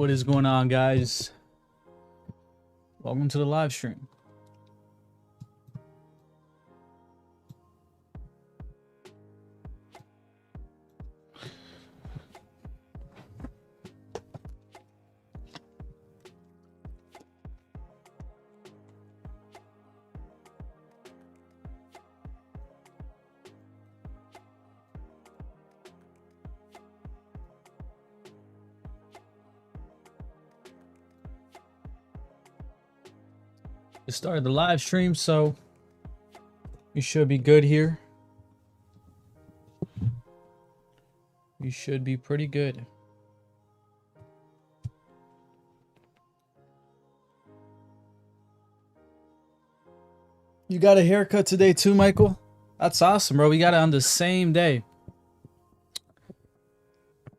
What is going on, guys? Welcome to the live stream. We started the live stream, so you should be good here. You should be pretty good. You got a haircut today too, Michael? That's awesome, bro. We got it on the same day.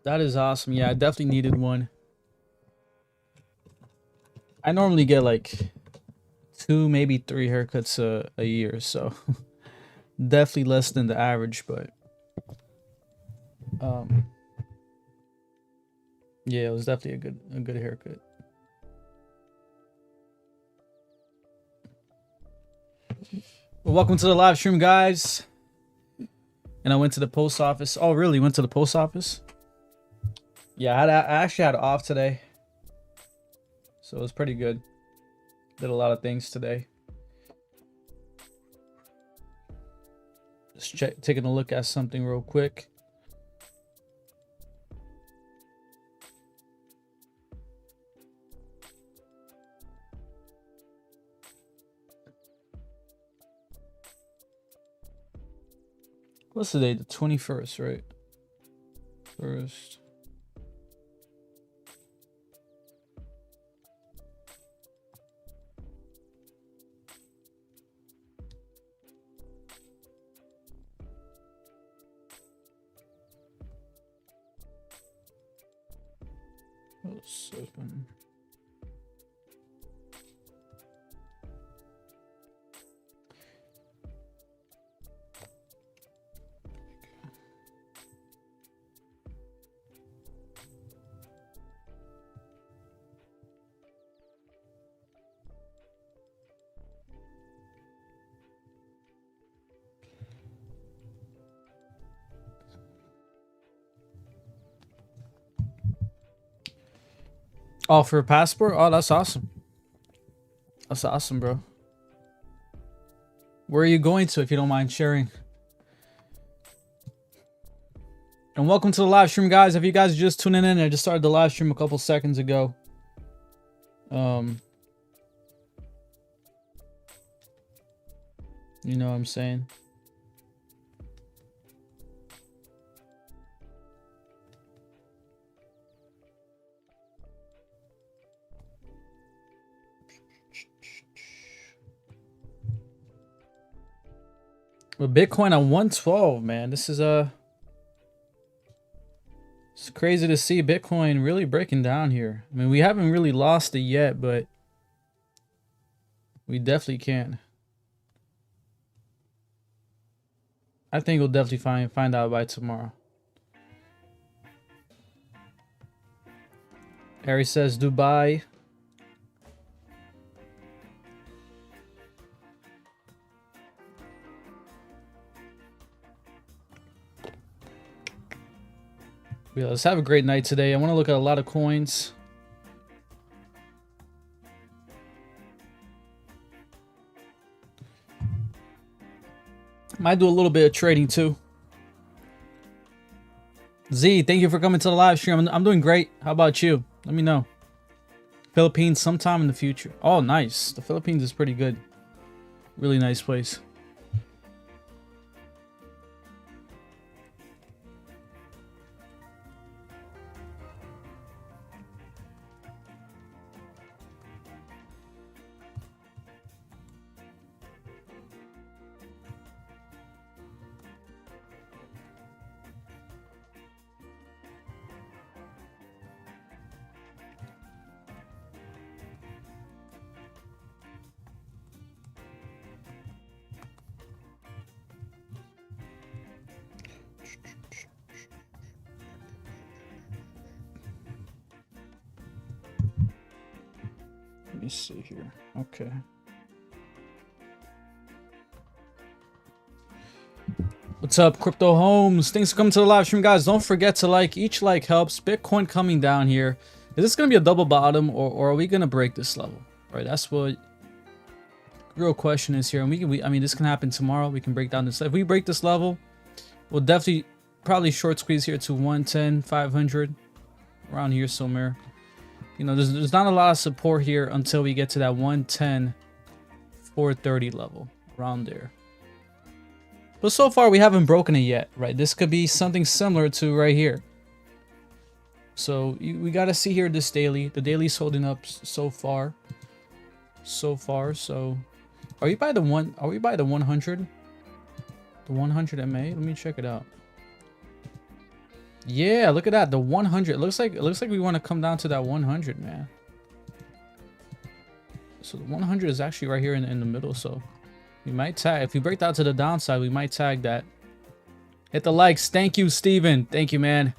That is awesome. Yeah, I definitely needed one. I normally get like 2, maybe 3 haircuts a year, so definitely less than the average, but yeah, it was definitely a good haircut. Well, welcome to the live stream, guys. And I went to the post office. Oh, really? Went to the post office? Yeah, I actually had off today, so it was pretty good. Did a lot of things today. Just taking a look at something real quick. What's the date? The 21st, right? First. Open. Oh, for a passport? Oh, that's awesome. That's awesome, bro. Where are you going to, if you don't mind sharing? And welcome to the live stream, guys. If you guys are just tuning in, I just started the live stream a couple seconds ago. You know what I'm saying? With Bitcoin at 112, man, this is it's crazy to see Bitcoin really breaking down here. I mean, we haven't really lost it yet, but we definitely can. I think we'll definitely find out by tomorrow. Harry says Dubai. Yeah, let's have a great night today. I want to look at a lot of coins. Might do a little bit of trading too. Z, thank you for coming to the live stream. I'm doing great. How about you? Let me know. Philippines sometime in the future. Oh, nice. The Philippines is pretty good. Really nice place. me see here. Okay. What's up, Crypto Homes? Thanks for coming to the live stream, guys. Don't forget to like. Each like helps. Bitcoin coming down here. Is this going to be a double bottom, or are we going to break this level? Right, that's what the real question is here. And I mean, this can happen tomorrow. We can break down this. If we break this level, we'll definitely probably short squeeze here to 110, 500, around here somewhere. You know, there's not a lot of support here until we get to that 110, 430 level, around there. But so far, we haven't broken it yet, right? This could be something similar to right here. So we got to see here this daily. The daily's holding up so far. So are we by the 100? The 100 MA? Let me check it out. Yeah, look at that. The 100. It looks like we want to come down to that 100, man. So the 100 is actually right here in the middle, so we might tag. If we break that to the downside, we might tag that. Hit the likes. Thank you, Steven. Thank you, man.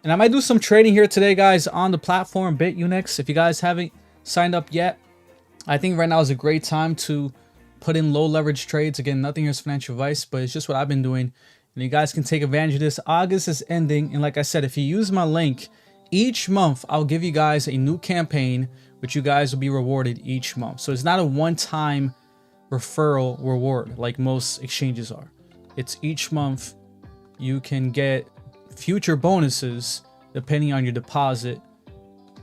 And I might do some trading here today, guys, on the platform BitUnix. If you guys haven't signed up yet, I think right now is a great time to put in low leverage trades. Again, nothing here is financial advice, but it's just what I've been doing. And you guys can take advantage of this. August is ending. And like I said, if you use my link, each month I'll give you guys a new campaign, which you guys will be rewarded each month. So it's not a one-time referral reward like most exchanges are. It's each month you can get future bonuses depending on your deposit,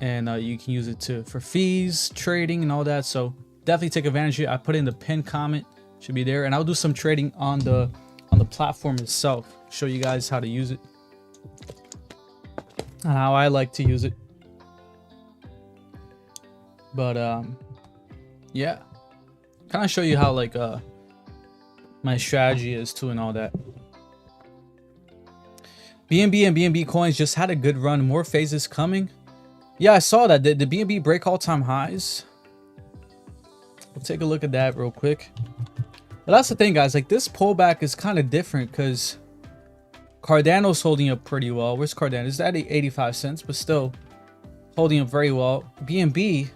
and you can use it for fees, trading, and all that. So definitely take advantage of it. I put in the pinned comment, should be there, and I'll do some trading on the platform itself, show you guys how to use it and how I like to use it. But yeah, kind of show you how like my strategy is too and all that. BNB and BNB coins just had a good run. More phases coming. Yeah, I saw that. Did the BNB break all-time highs? We'll take a look at that real quick. But that's the thing, guys. Like, this pullback is kind of different because Cardano's holding up pretty well. Where's Cardano? It's at 85 cents, but still holding up very well. BNB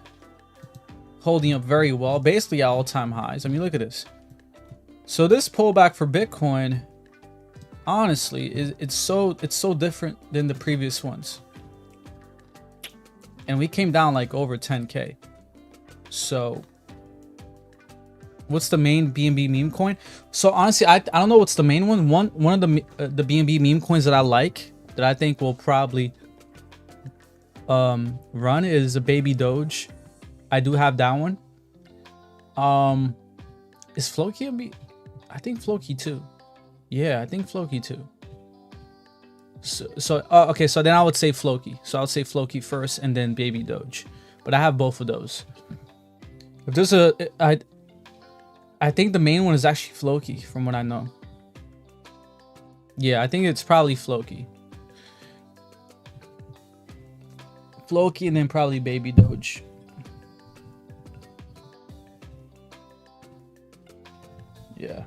holding up very well, basically at all-time highs. I mean, look at this. So this pullback for Bitcoin, honestly, it's so different than the previous ones. And we came down like over 10K. So what's the main BNB meme coin? So honestly, I don't know what's the main one. One of the BNB meme coins that I like, that I think will probably run, is a Baby Doge. I do have that one. Is Floki a I think Floki too. Yeah, I think Floki too. So okay, so then I would say Floki. So I would say Floki first and then Baby Doge. But I have both of those. If there's I think the main one is actually Floki from what I know. Yeah, I think it's probably Floki. Floki and then probably Baby Doge. Yeah.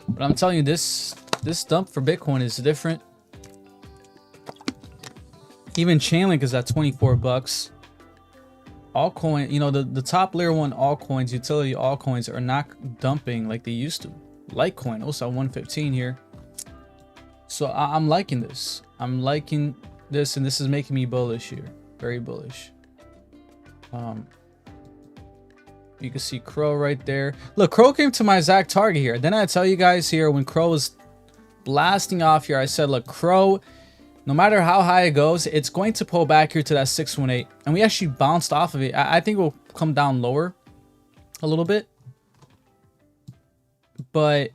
But I'm telling you, this dump for Bitcoin is different. Even Chainlink is at 24 bucks. Altcoin, you know, the top layer one altcoins, utility altcoins, are not dumping like they used to. Litecoin also at 115 here. So I'm liking this. I'm liking this, and this is making me bullish here. Very bullish. You can see Crow right there. Look, Crow came to my exact target here. Then I tell you guys here, when Crow was blasting off here, I said, look, Crow, no matter how high it goes, it's going to pull back here to that 618. And we actually bounced off of it. I think we'll come down lower a little bit. But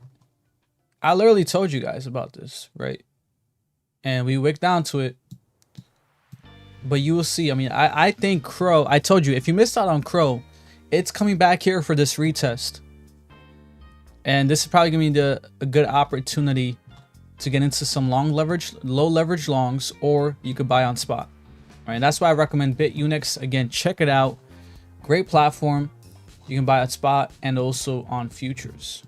I literally told you guys about this, right? And we wicked down to it. But you will see. I mean, I think Crow, I told you, if you missed out on Crow, it's coming back here for this retest. And this is probably going to be a good opportunity to get into some low leverage longs, or you could buy on spot. All right, that's why I recommend BitUnix. Again, check it out. Great platform. You can buy on spot and also on futures.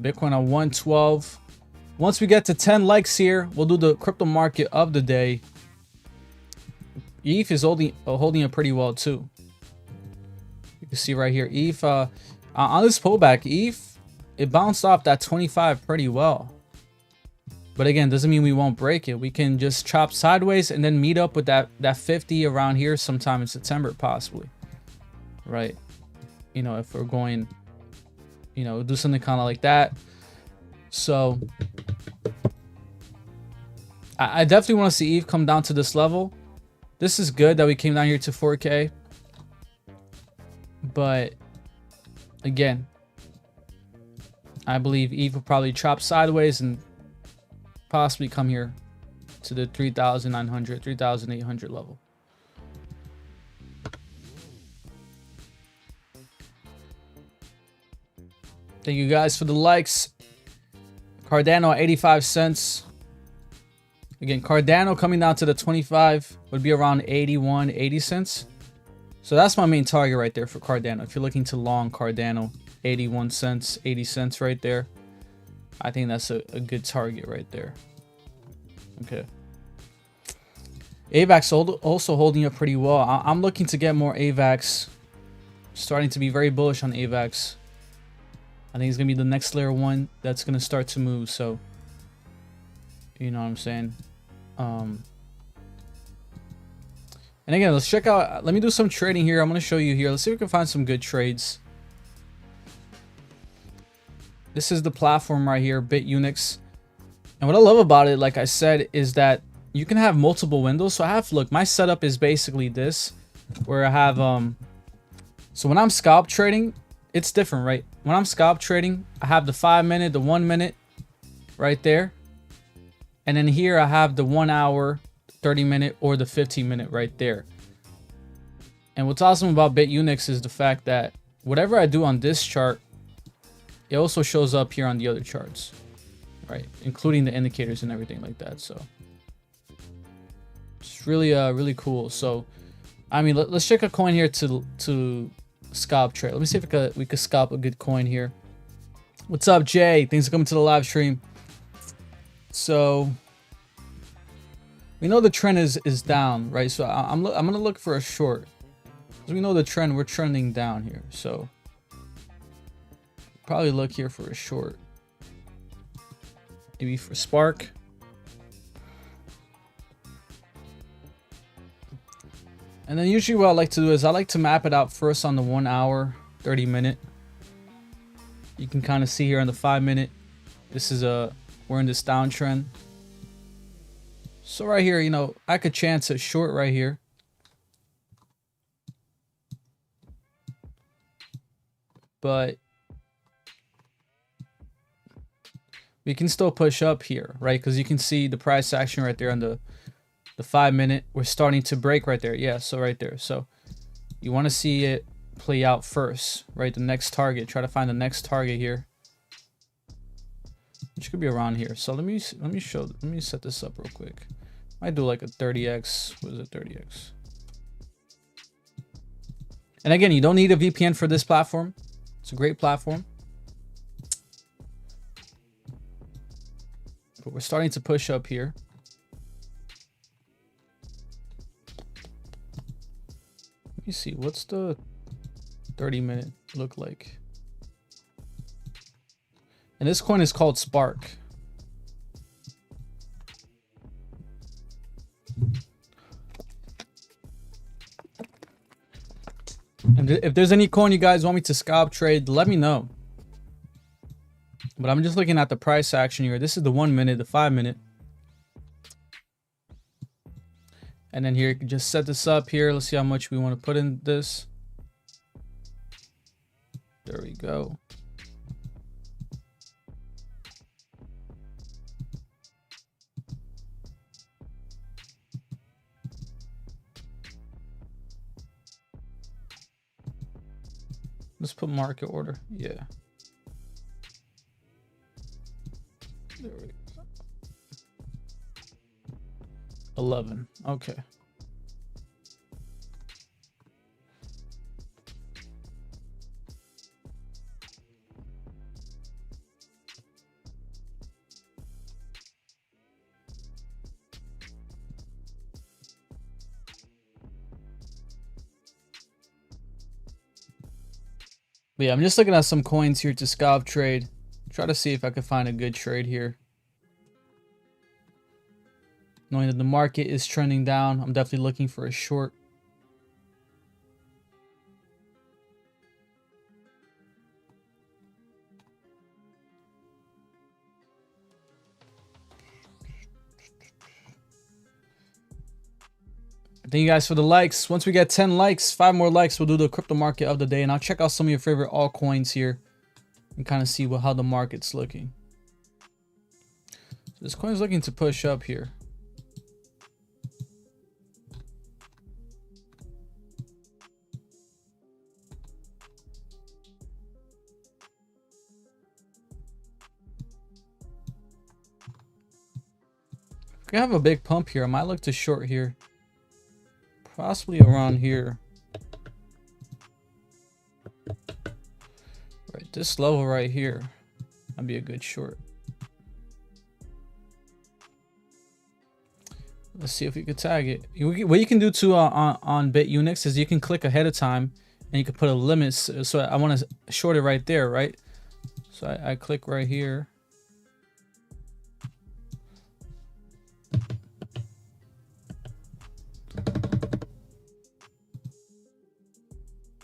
Bitcoin on 112. Once we get to 10 likes here, we'll do the crypto market of the day. ETH is holding it pretty well too. You can see right here, ETH on this pullback, ETH, it bounced off that 25 pretty well. But again, doesn't mean we won't break it. We can just chop sideways and then meet up with that 50 around here sometime in September, possibly. Right? You know, if we're going, you know, do something kind of like that. So I definitely want to see ETH come down to this level. This is good that we came down here to 4K. But again, I believe ETH will probably chop sideways and possibly come here to the 3,900, 3,800 level. Thank you guys for the likes. Cardano at 85 cents. Again, Cardano coming down to the 25 would be around 81, 80 cents. So that's my main target right there for Cardano. If you're looking to long Cardano, 81 cents, 80 cents right there. I think that's a good target right there. Okay. AVAX also holding up pretty well. I'm looking to get more AVAX. Starting to be very bullish on AVAX. I think it's going to be the next layer one that's going to start to move. So, you know what I'm saying? And again, let's check out. Let me do some trading here. I'm going to show you here. Let's see if we can find some good trades. This is the platform right here, BitUnix. And what I love about it, like I said, is that you can have multiple windows. So I have, look, my setup is basically this, where I have, so when I'm scalp trading, it's different, right? When I'm scalp trading, I have the 5 minute, the 1 minute right there. And then here I have the 1 hour, 30 minute, or the 15 minute right there. And what's awesome about BitUnix is the fact that whatever I do on this chart, it also shows up here on the other charts, right? Including the indicators and everything like that. So it's really, really cool. So, I mean, let's check a coin here to scalp trade. Let me see if we could scalp a good coin here. What's up, Jay? Thanks for coming to the live stream. So we know the trend is down, right? So I'm gonna look for a short. Because we know the trend, we're trending down here. So probably look here for a short. Maybe for Spark. And then usually what I like to do is I like to map it out first on the 1 hour, 30 minute. You can kind of see here on the 5 minute. This is we're in this downtrend. So right here, you know, I could chance a short right here. But we can still push up here, right? Because you can see the price action right there on the 5 minute. We're starting to break right there. Yeah, so right there. So you want to see it play out first, right? The next target. Try to find the next target here, which could be around here. So let me set this up real quick. Might do like a 30x. What is it, 30x? And again, you don't need a VPN for this platform. It's a great platform. But we're starting to push up here. Let me see, what's the 30 minute look like? And this coin is called Spark. And if there's any coin you guys want me to scalp trade, let me know. But I'm just looking at the price action here. This is the 1 minute, the 5 minute. And then here, you can just set this up here. Let's see how much we want to put in this. There we go. Let's put market order. Yeah. There we go. 11. Okay. But yeah, I'm just looking at some coins here to scalp trade. Try to see if I can find a good trade here. Knowing that the market is trending down, I'm definitely looking for a short. Thank you guys for the likes. Once we get 10 likes, 5 more likes, we'll do the crypto market of the day. And I'll check out some of your favorite altcoins here and kind of see how the market's looking. So this coin's looking to push up here. If we have a big pump here, I might look to short here. Possibly around here. Right, this level right here. That'd be a good short. Let's see if we could tag it. What you can do too on BitUnix is you can click ahead of time and you can put a limit. So I want to short it right there, right? So I click right here.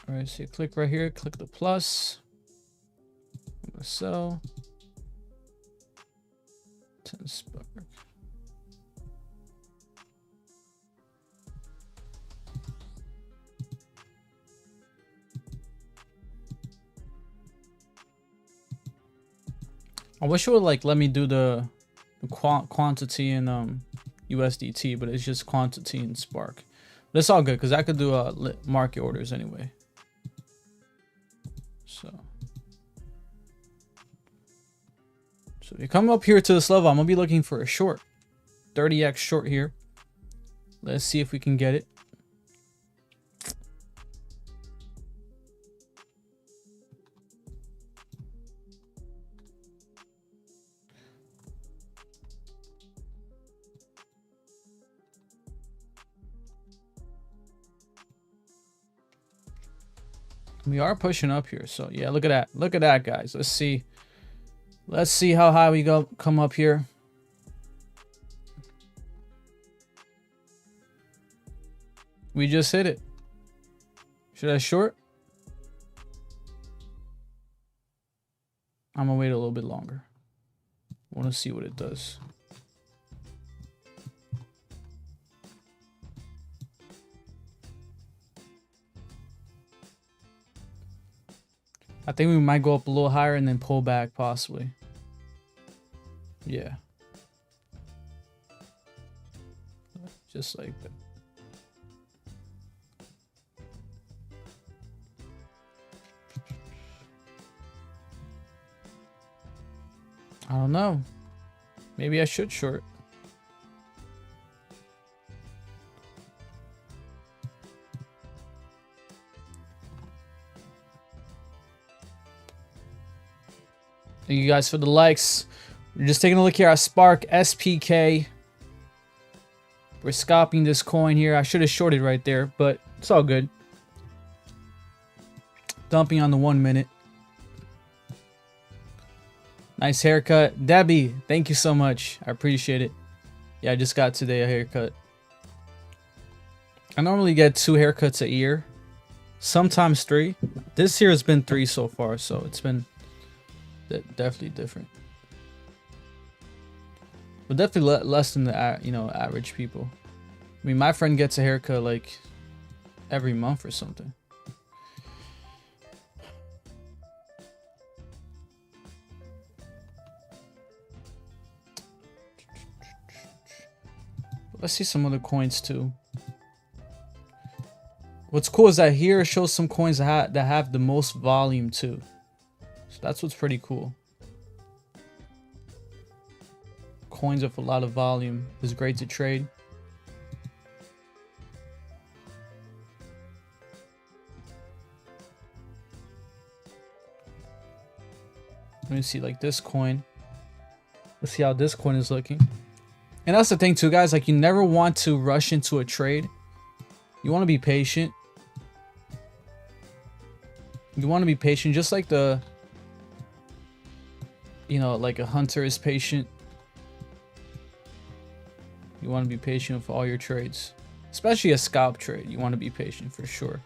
All right, so you click right here, click the plus. I'm gonna sell 10 spark. I wish it would like let me do the quantity in USDT, but it's just quantity in Spark. But it's all good because I could do market orders anyway. So if you come up here to this level, I'm gonna be looking for a short, 30x short here. Let's see if we can get it. We are pushing up here, so yeah, look at that. Look at that, guys. Let's see how high we come up here. We just hit it. Should I short? I'm gonna wait a little bit longer. I want to see what it does. I think we might go up a little higher and then pull back possibly. Yeah. Just like that. I don't know. Maybe I should short. Thank you guys for the likes. We're just taking a look here at Spark SPK. We're scalping this coin here. I should have shorted right there, but it's all good. Dumping on the 1 minute. Nice haircut. Debbie, thank you so much. I appreciate it. Yeah, I just got today a haircut. I normally get 2 haircuts a year. Sometimes 3. This year has been 3 so far, so it's been definitely different. But definitely less than the average people. I mean, my friend gets a haircut like every month or something. Let's see some other coins too. What's cool is that here it shows some coins that have the most volume too. So that's what's pretty cool. Coins with a lot of volume is great to trade. Let me see like this coin. Let's see how this coin is looking. And that's the thing too, guys. Like, you never want to rush into a trade. You want to be patient. You want to be patient, just like the, you know, like a hunter is patient. You want to be patient with all your trades, especially a scalp trade. You want to be patient for sure.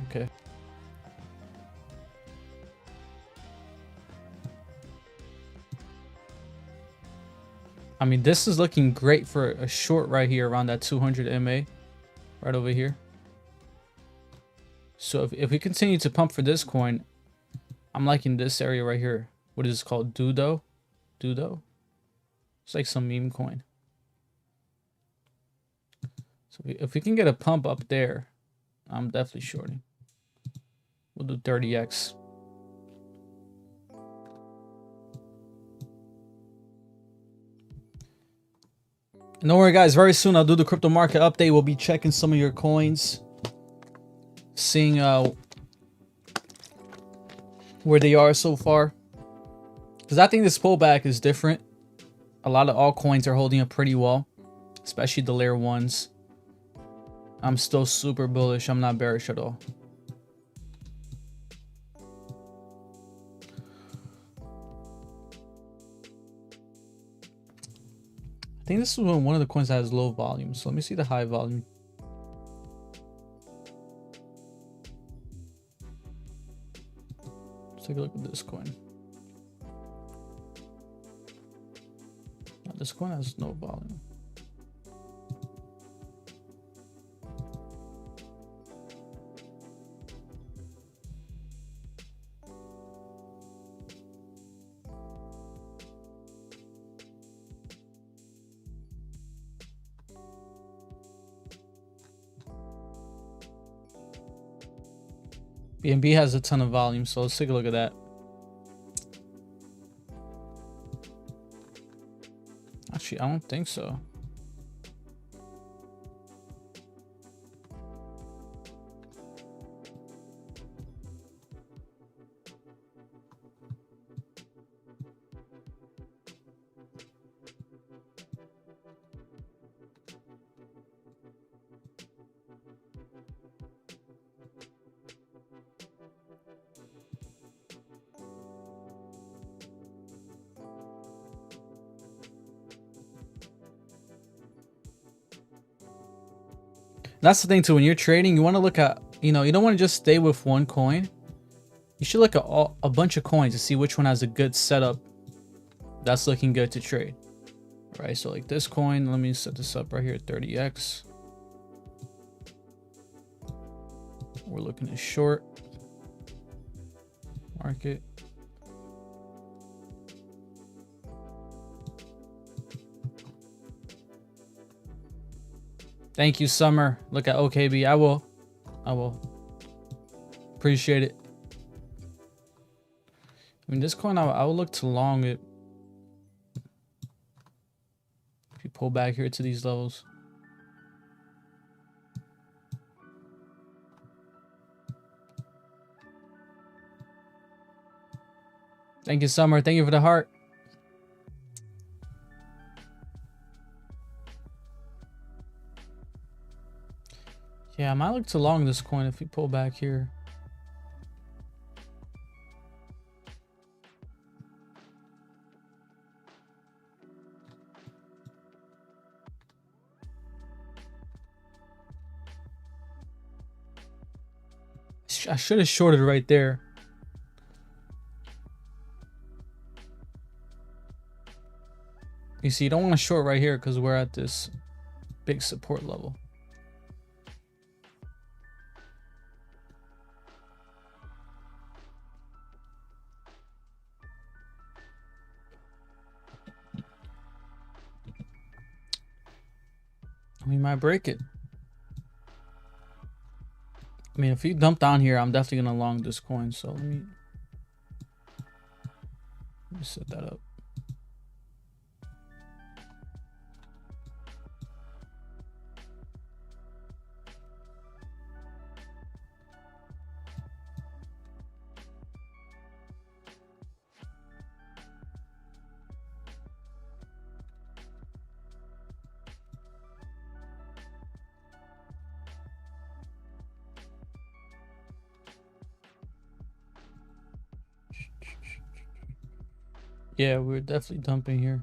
Okay. I mean, this is looking great for a short right here around that 200 MA right over here. So if we continue to pump for this coin, I'm liking this area right here. What is this called? Dudo? Dudo? It's like some meme coin. So if we can get a pump up there, I'm definitely shorting. We'll do 30x. And don't worry, guys. Very soon I'll do the crypto market update. We'll be checking some of your coins, seeing where they are so far. Because I think this pullback is different. A lot of altcoins are holding up pretty well, especially the layer ones. I'm still super bullish. I'm not bearish at all. I think this is one of the coins that has low volume. So let me see the high volume. Let's take a look at this coin. Now, this coin has no volume. BNB has a ton of volume, so let's take a look at that. Actually, I don't think so. That's the thing too, when you're trading, you want to look at, you know, you don't want to just stay with one coin. You should look at a bunch of coins to see which one has a good setup that's looking good to trade. Right, so like this coin, let me set this up right here at 30x. We're looking at short market. Thank you, Summer. Look at OKB. I will. Appreciate it. I mean, this coin, I will look to long it. If you pull back here to these levels. Thank you, Summer. Thank you for the heart. Yeah, I might look to long this coin if we pull back here. I should have shorted right there. You see, you don't want to short right here because we're at this big support level. We might break it. I mean, if you dump down here, I'm definitely gonna long this coin. So let me set that up. Yeah, we're definitely dumping here.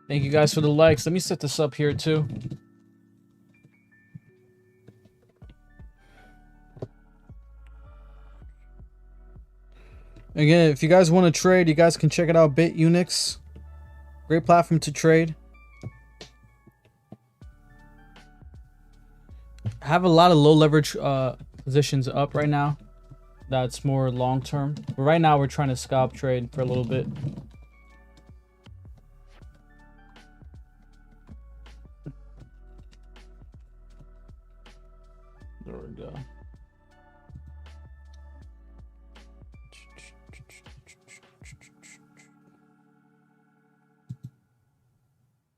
Thank you guys for the likes. Let me set this up here too. Again, if you guys want to trade, you guys can check it out. BitUnix, great platform to trade. I have a lot of low leverage positions up right now. That's more long term. But right now we're trying to scalp trade for a little bit. There we go.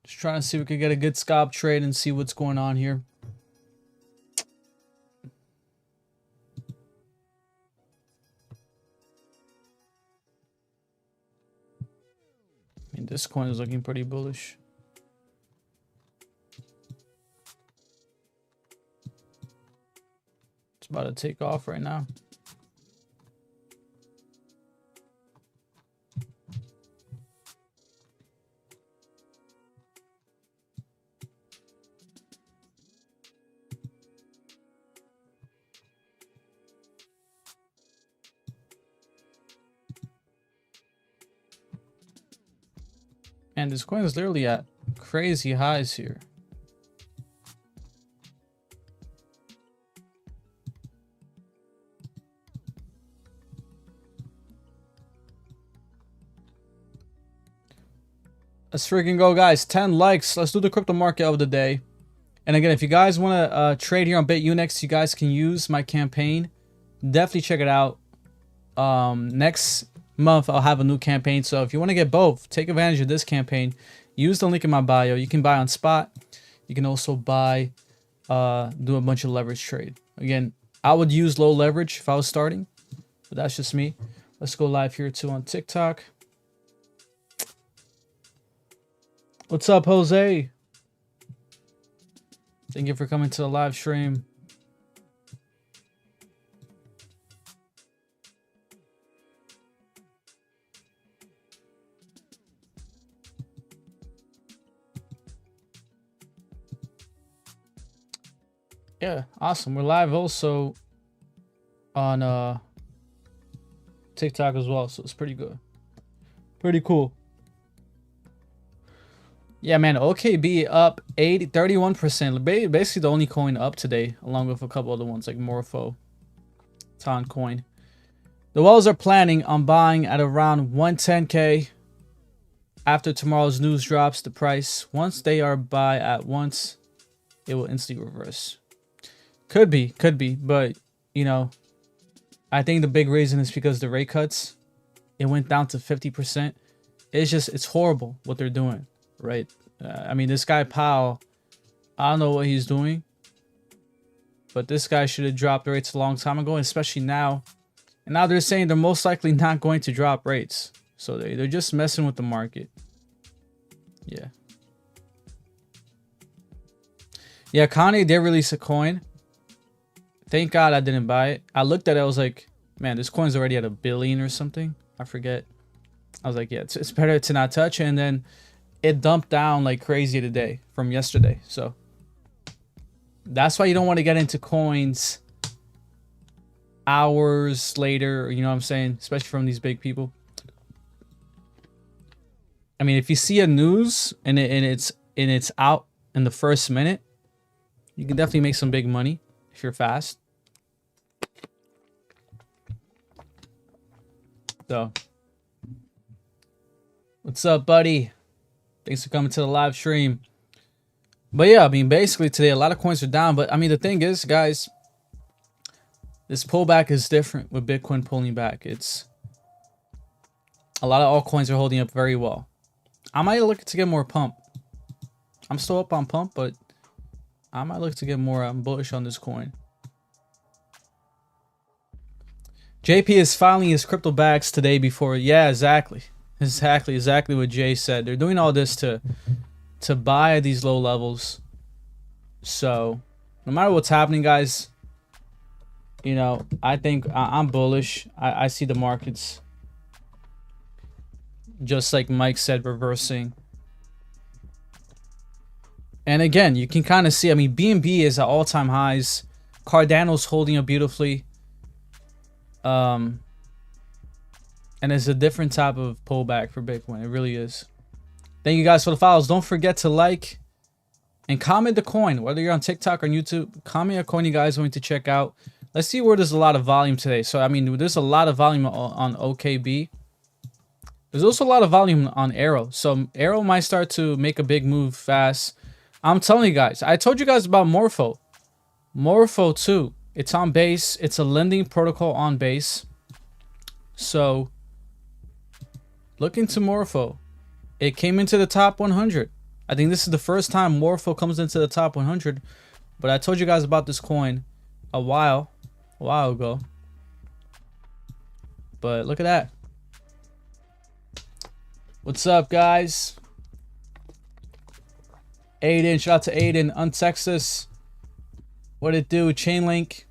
Just trying to see if we could get a good scalp trade and see what's going on here. I mean, this coin is looking pretty bullish. It's about to take off right now. And this coin is literally at crazy highs here. Let's freaking go, guys. 10 likes. Let's do the crypto market of the day. And again, if you guys want to trade here on BitUnix, you guys can use my campaign. Definitely check it out. Next month, I'll have a new campaign. So if you want to get both, take advantage of this campaign. Use the link in my bio. You can buy on spot. You can also buy, do a bunch of leverage trade. Again, I would use low leverage if I was starting, but that's just me. Let's go live here too on TikTok. What's up, Jose? Thank you for coming to the live stream. Yeah, awesome. We're live also on TikTok as well, so it's pretty good. Pretty cool. Yeah, man, OKB up 31%. Basically the only coin up today, along with a couple other ones like Morpho, Toncoin. The Wells are planning on buying at around 110K after tomorrow's news drops the price. Once they are buy at once, it will instantly reverse. Could be, but you know, I think the big reason is because the rate cuts, it went down to 50%. It's horrible what they're doing. Right. I mean, this guy Powell, I don't know what he's doing, but this guy should have dropped rates a long time ago, especially now. And now they're saying they're most likely not going to drop rates. So they're just messing with the market. Yeah. Yeah, Kanye did release a coin. Thank God I didn't buy it. I looked at it, I was like, man, this coin's already at $1 billion or something. I forget. I was like, yeah, it's better to not touch. And then it dumped down like crazy today from yesterday. So that's why you don't want to get into coins hours later, you know what I'm saying? Especially from these big people. I mean, if you see a news and it's out in the first minute, you can definitely make some big money if you're fast. So, what's up, buddy? Thanks for coming to the live stream. But yeah, I mean, basically today, a lot of coins are down. But I mean, the thing is, guys, this pullback is different with Bitcoin pulling back. It's a lot of altcoins are holding up very well. I might look to get more pump. I'm still up on pump, but I might look to get more. I'm bullish on this coin. JP is filing his crypto bags today before. Yeah, exactly what Jay said. They're doing all this to buy at these low levels. So no matter what's happening, guys, you know, I think I'm bullish. I see the markets, just like Mike said, reversing. And again, you can kind of see, I mean, BNB is at all-time highs. Cardano's holding up beautifully. And it's a different type of pullback for Bitcoin. It really is. Thank you guys for the follows. Don't forget to like and comment the coin. Whether you're on TikTok or YouTube, comment a coin you guys want to check out. Let's see where there's a lot of volume today. So, I mean, there's a lot of volume on OKB. There's also a lot of volume on Arrow. So, Arrow might start to make a big move fast. I'm telling you guys. I told you guys about Morpho. Morpho, too. It's on base. It's a lending protocol on base. So, look into Morpho. It came into the top 100. I think this is the first time Morpho comes into the top 100. But I told you guys about this coin a while ago. But look at that. What's up, guys? Aiden, shout out to Aiden on Texas. What it do? Chainlink.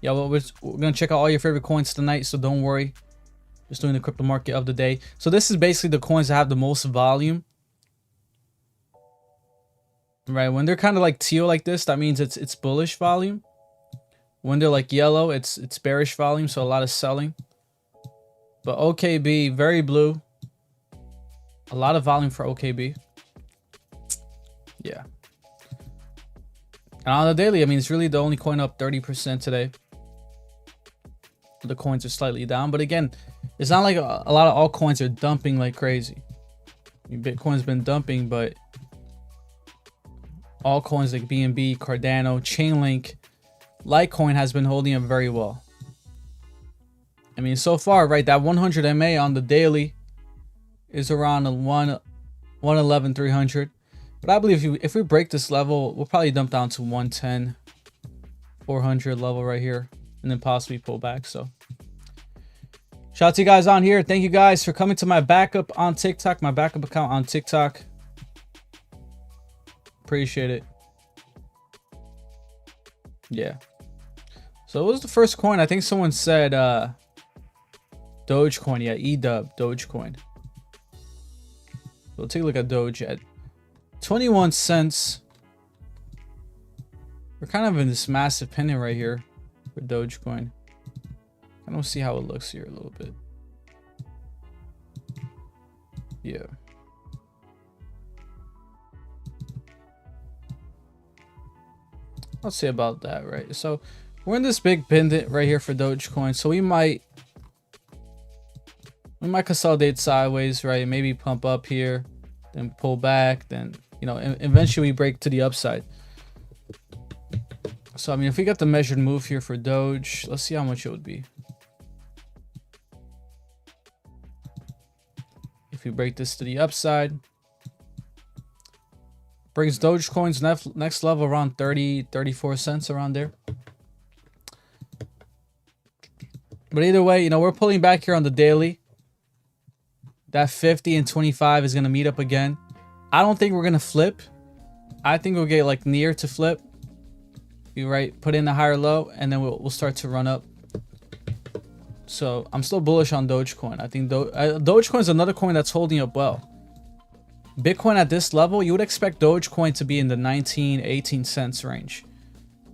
Yeah, well, we're gonna check out all your favorite coins tonight, so don't worry. Just doing the crypto market of the day. So this is basically the coins that have the most volume. Right, when they're kind of like teal like this, that means it's bullish volume. When they're like yellow, it's bearish volume, so a lot of selling. But OKB, very blue. A lot of volume for OKB. Yeah. And on the daily, I mean, it's really the only coin up 30% today. The coins are slightly down, but again, it's not like a lot of altcoins are dumping like crazy. I mean, Bitcoin's been dumping, but altcoins like BNB, Cardano, Chainlink, Litecoin has been holding up very well. I mean, so far, right, that 100 MA on the daily is around a 111,300. But I believe if we break this level, we'll probably dump down to 110, 400 level right here, and then possibly pull back. So shout out to you guys on here. Thank you guys for coming to my backup on TikTok, my backup account on TikTok. Appreciate it. Yeah. So what was the first coin? I think someone said Dogecoin. Yeah, EDub, Dogecoin. We'll take a look at Doge at 21 cents. We're kind of in this massive pennant right here for Dogecoin. I don't see how it looks here a little bit. Yeah. I'll say about that, right? So we're in this big pendant right here for Dogecoin. So we might consolidate sideways, right? Maybe pump up here, then pull back, then, you know, eventually we break to the upside. So, I mean, if we got the measured move here for Doge, let's see how much it would be. If we break this to the upside, brings Dogecoin's next level around 34 cents, around there. But either way, you know, we're pulling back here on the daily. That 50 and 25 is going to meet up again. I don't think we're going to flip. I think we'll get like near to flip. You right, put in a higher low, and then we'll start to run up. So I'm still bullish on Dogecoin. I think Dogecoin is another coin that's holding up well. Bitcoin at this level, you would expect Dogecoin to be in the 19, 18 cents range.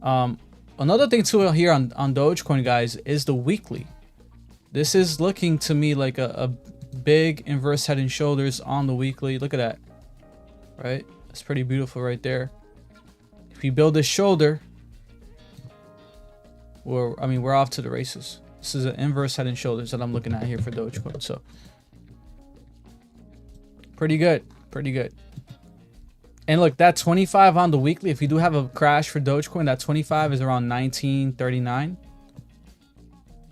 Another thing too here on Dogecoin, guys, is the weekly. This is looking to me like a big inverse head and shoulders on the weekly. Look at that, right? That's pretty beautiful right there. If you build this shoulder, we're off to the races. This is an inverse head and shoulders that I'm looking at here for Dogecoin. So pretty good, pretty good. And look, that 25 on the weekly, if you do have a crash for Dogecoin, that 25 is around 19.39.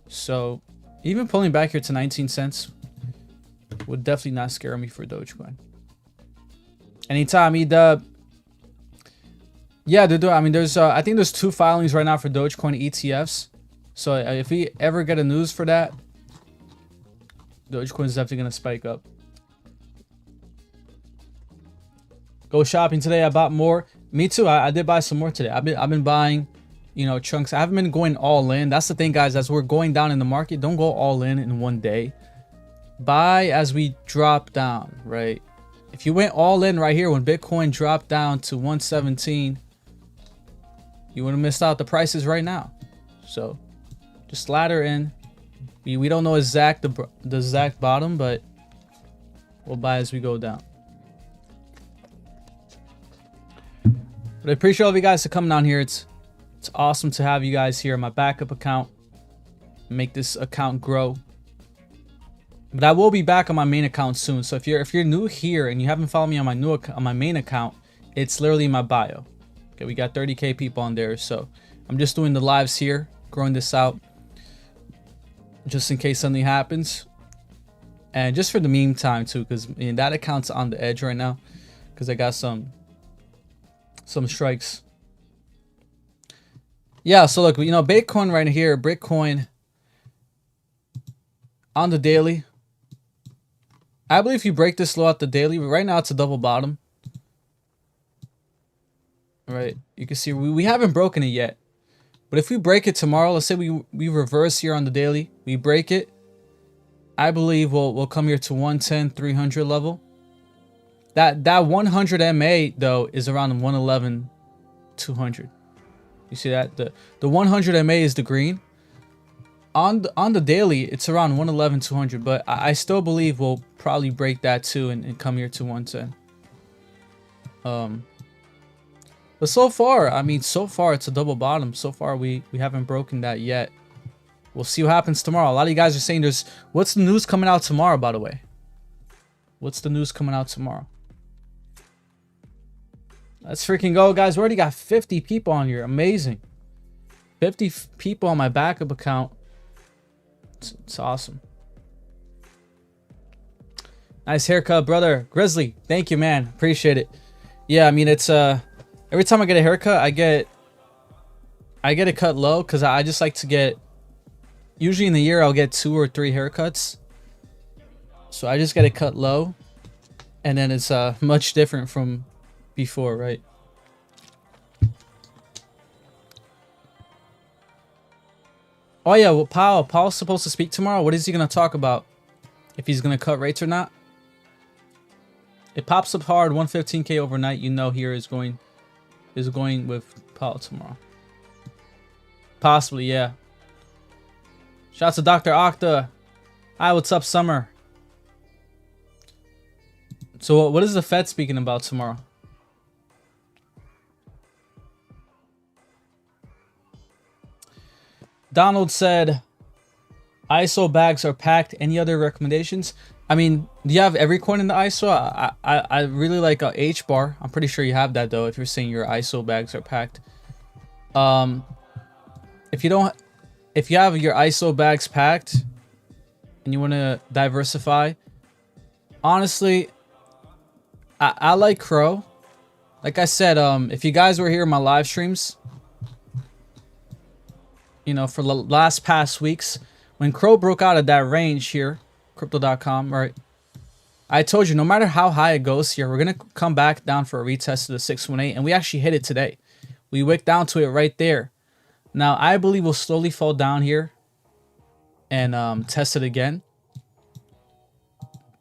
So even pulling back here to 19 cents would definitely not scare me for Dogecoin. Anytime, EDub. Yeah, they're doing. I mean, there's I think there's 2 filings right now for Dogecoin ETFs. So if we ever get a news for that, Dogecoin is definitely gonna spike up. Go shopping today. I bought more. Me too. I did buy some more today. I've been buying, you know, chunks. I haven't been going all in. That's the thing, guys. As we're going down in the market, don't go all in one day. Buy as we drop down, right? If you went all in right here when Bitcoin dropped down to 117, you would have missed out the prices right now. So just ladder in. We don't know the exact bottom, but we'll buy as we go down. But I appreciate all of you guys for coming down here. It's awesome to have you guys here. My backup account, make this account grow. But I will be back on my main account soon. So if you're new here and you haven't followed me on my main account, it's literally in my bio. Okay, we got 30K people on there. So I'm just doing the lives here, growing this out, just in case something happens, and just for the meantime too, because that account's on the edge right now, because I got some strikes. Yeah, so look, you know, Bitcoin right here, Bitcoin on the daily. I believe if you break this low at the daily, right now it's a double bottom. Right, you can see we haven't broken it yet. But if we break it tomorrow, let's say we reverse here on the daily, we break it, I believe we'll come here to 110, 300 level. That 100 MA though is around 111, 200. You see that the 100 MA is the green. On the daily, it's around 111, 200. But I still believe we'll probably break that too and come here to 110. But so far, I mean, so far it's a double bottom. So far we haven't broken that yet. We'll see what happens tomorrow. A lot of you guys are saying what's the news coming out tomorrow, by the way? What's the news coming out tomorrow? Let's freaking go, guys. We already got 50 people on here. Amazing. 50 people on my backup account. It's awesome. Nice haircut, brother. Grizzly, thank you, man. Appreciate it. Yeah, I mean, it's every time I get a haircut, I get it cut low because I just like to get, usually in the year I'll get 2 or 3 haircuts. So I just get it cut low, and then it's much different from before, right? Oh yeah, well, Powell's supposed to speak tomorrow. What is he gonna talk about? If he's gonna cut rates or not? It pops up hard, 115K overnight. You know, here is going with Powell tomorrow. Possibly, yeah. Shouts to Dr. Octa. Hi, what's up, Summer? So what is the Fed speaking about tomorrow? Donald said, ISO bags are packed. Any other recommendations? I mean, do you have every coin in the ISO? I really like a H bar. I'm pretty sure you have that though, if you're saying your ISO bags are packed. If you have your ISO bags packed and you want to diversify, honestly, I like Crow. Like I said, if you guys were here in my live streams, you know, for the last past weeks, when Crow broke out of that range here, crypto.com, right? I told you, no matter how high it goes here, we're going to come back down for a retest to the 618, and we actually hit it today. We wicked down to it right there. Now, I believe we'll slowly fall down here and test it again.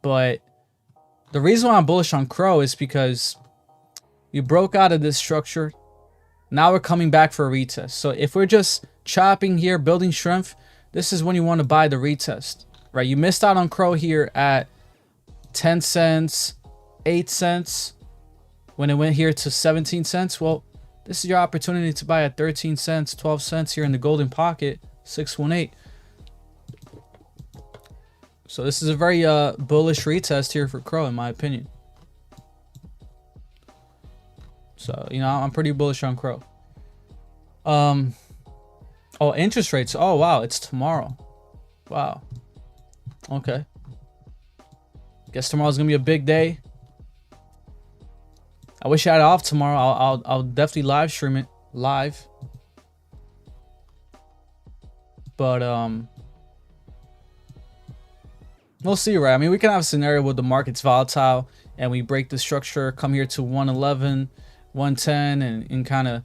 But the reason why I'm bullish on Crow is because we broke out of this structure. Now we're coming back for a retest. So if we're just chopping here, building strength, this is when you want to buy the retest, right? You missed out on Crow here at 10 cents, 8 cents, when it went here to 17 cents. Well, this is your opportunity to buy at 13 cents, 12 cents here in the golden pocket, 618. So this is a very bullish retest here for Crow, in my opinion. So, you know, I'm pretty bullish on Crow. Oh, interest rates. Oh, wow. It's tomorrow. Wow. Okay. Guess tomorrow's going to be a big day. I wish I had off tomorrow. I'll definitely live stream it live. But we'll see, right? I mean, we can have a scenario where the market's volatile and we break the structure, come here to 111, 110, and kind of,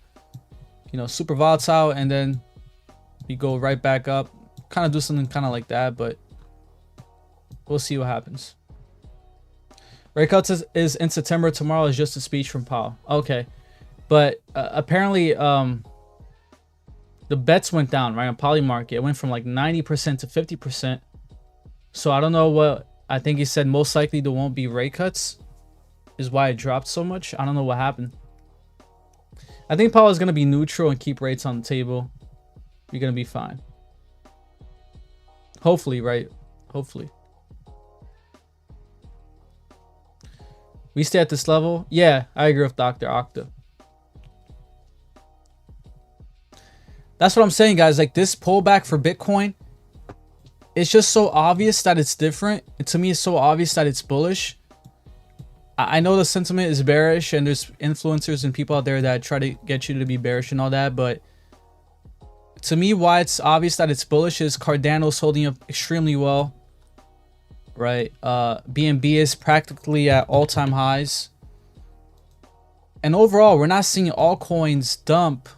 you know, super volatile, and then we go right back up. Kind of do something kind of like that, but we'll see what happens. Rate cuts is in September. Tomorrow is just a speech from Powell. Okay, but apparently the bets went down, right, on poly market. It went from like 90% to 50%. So I don't know what, I think he said most likely there won't be rate cuts is why it dropped so much. I don't know what happened. I think Powell is going to be neutral and keep rates on the table. You're going to be fine. Hopefully, right? Hopefully. We stay at this level. Yeah, I agree with Dr. Octa. That's what I'm saying, guys. Like, this pullback for Bitcoin, it's just so obvious that it's different. And to me, it's so obvious that it's bullish. I know the sentiment is bearish, and there's influencers and people out there that try to get you to be bearish and all that. But to me, why it's obvious that it's bullish is Cardano's holding up extremely well, right? BNB is practically at all-time highs. And overall, we're not seeing altcoins dump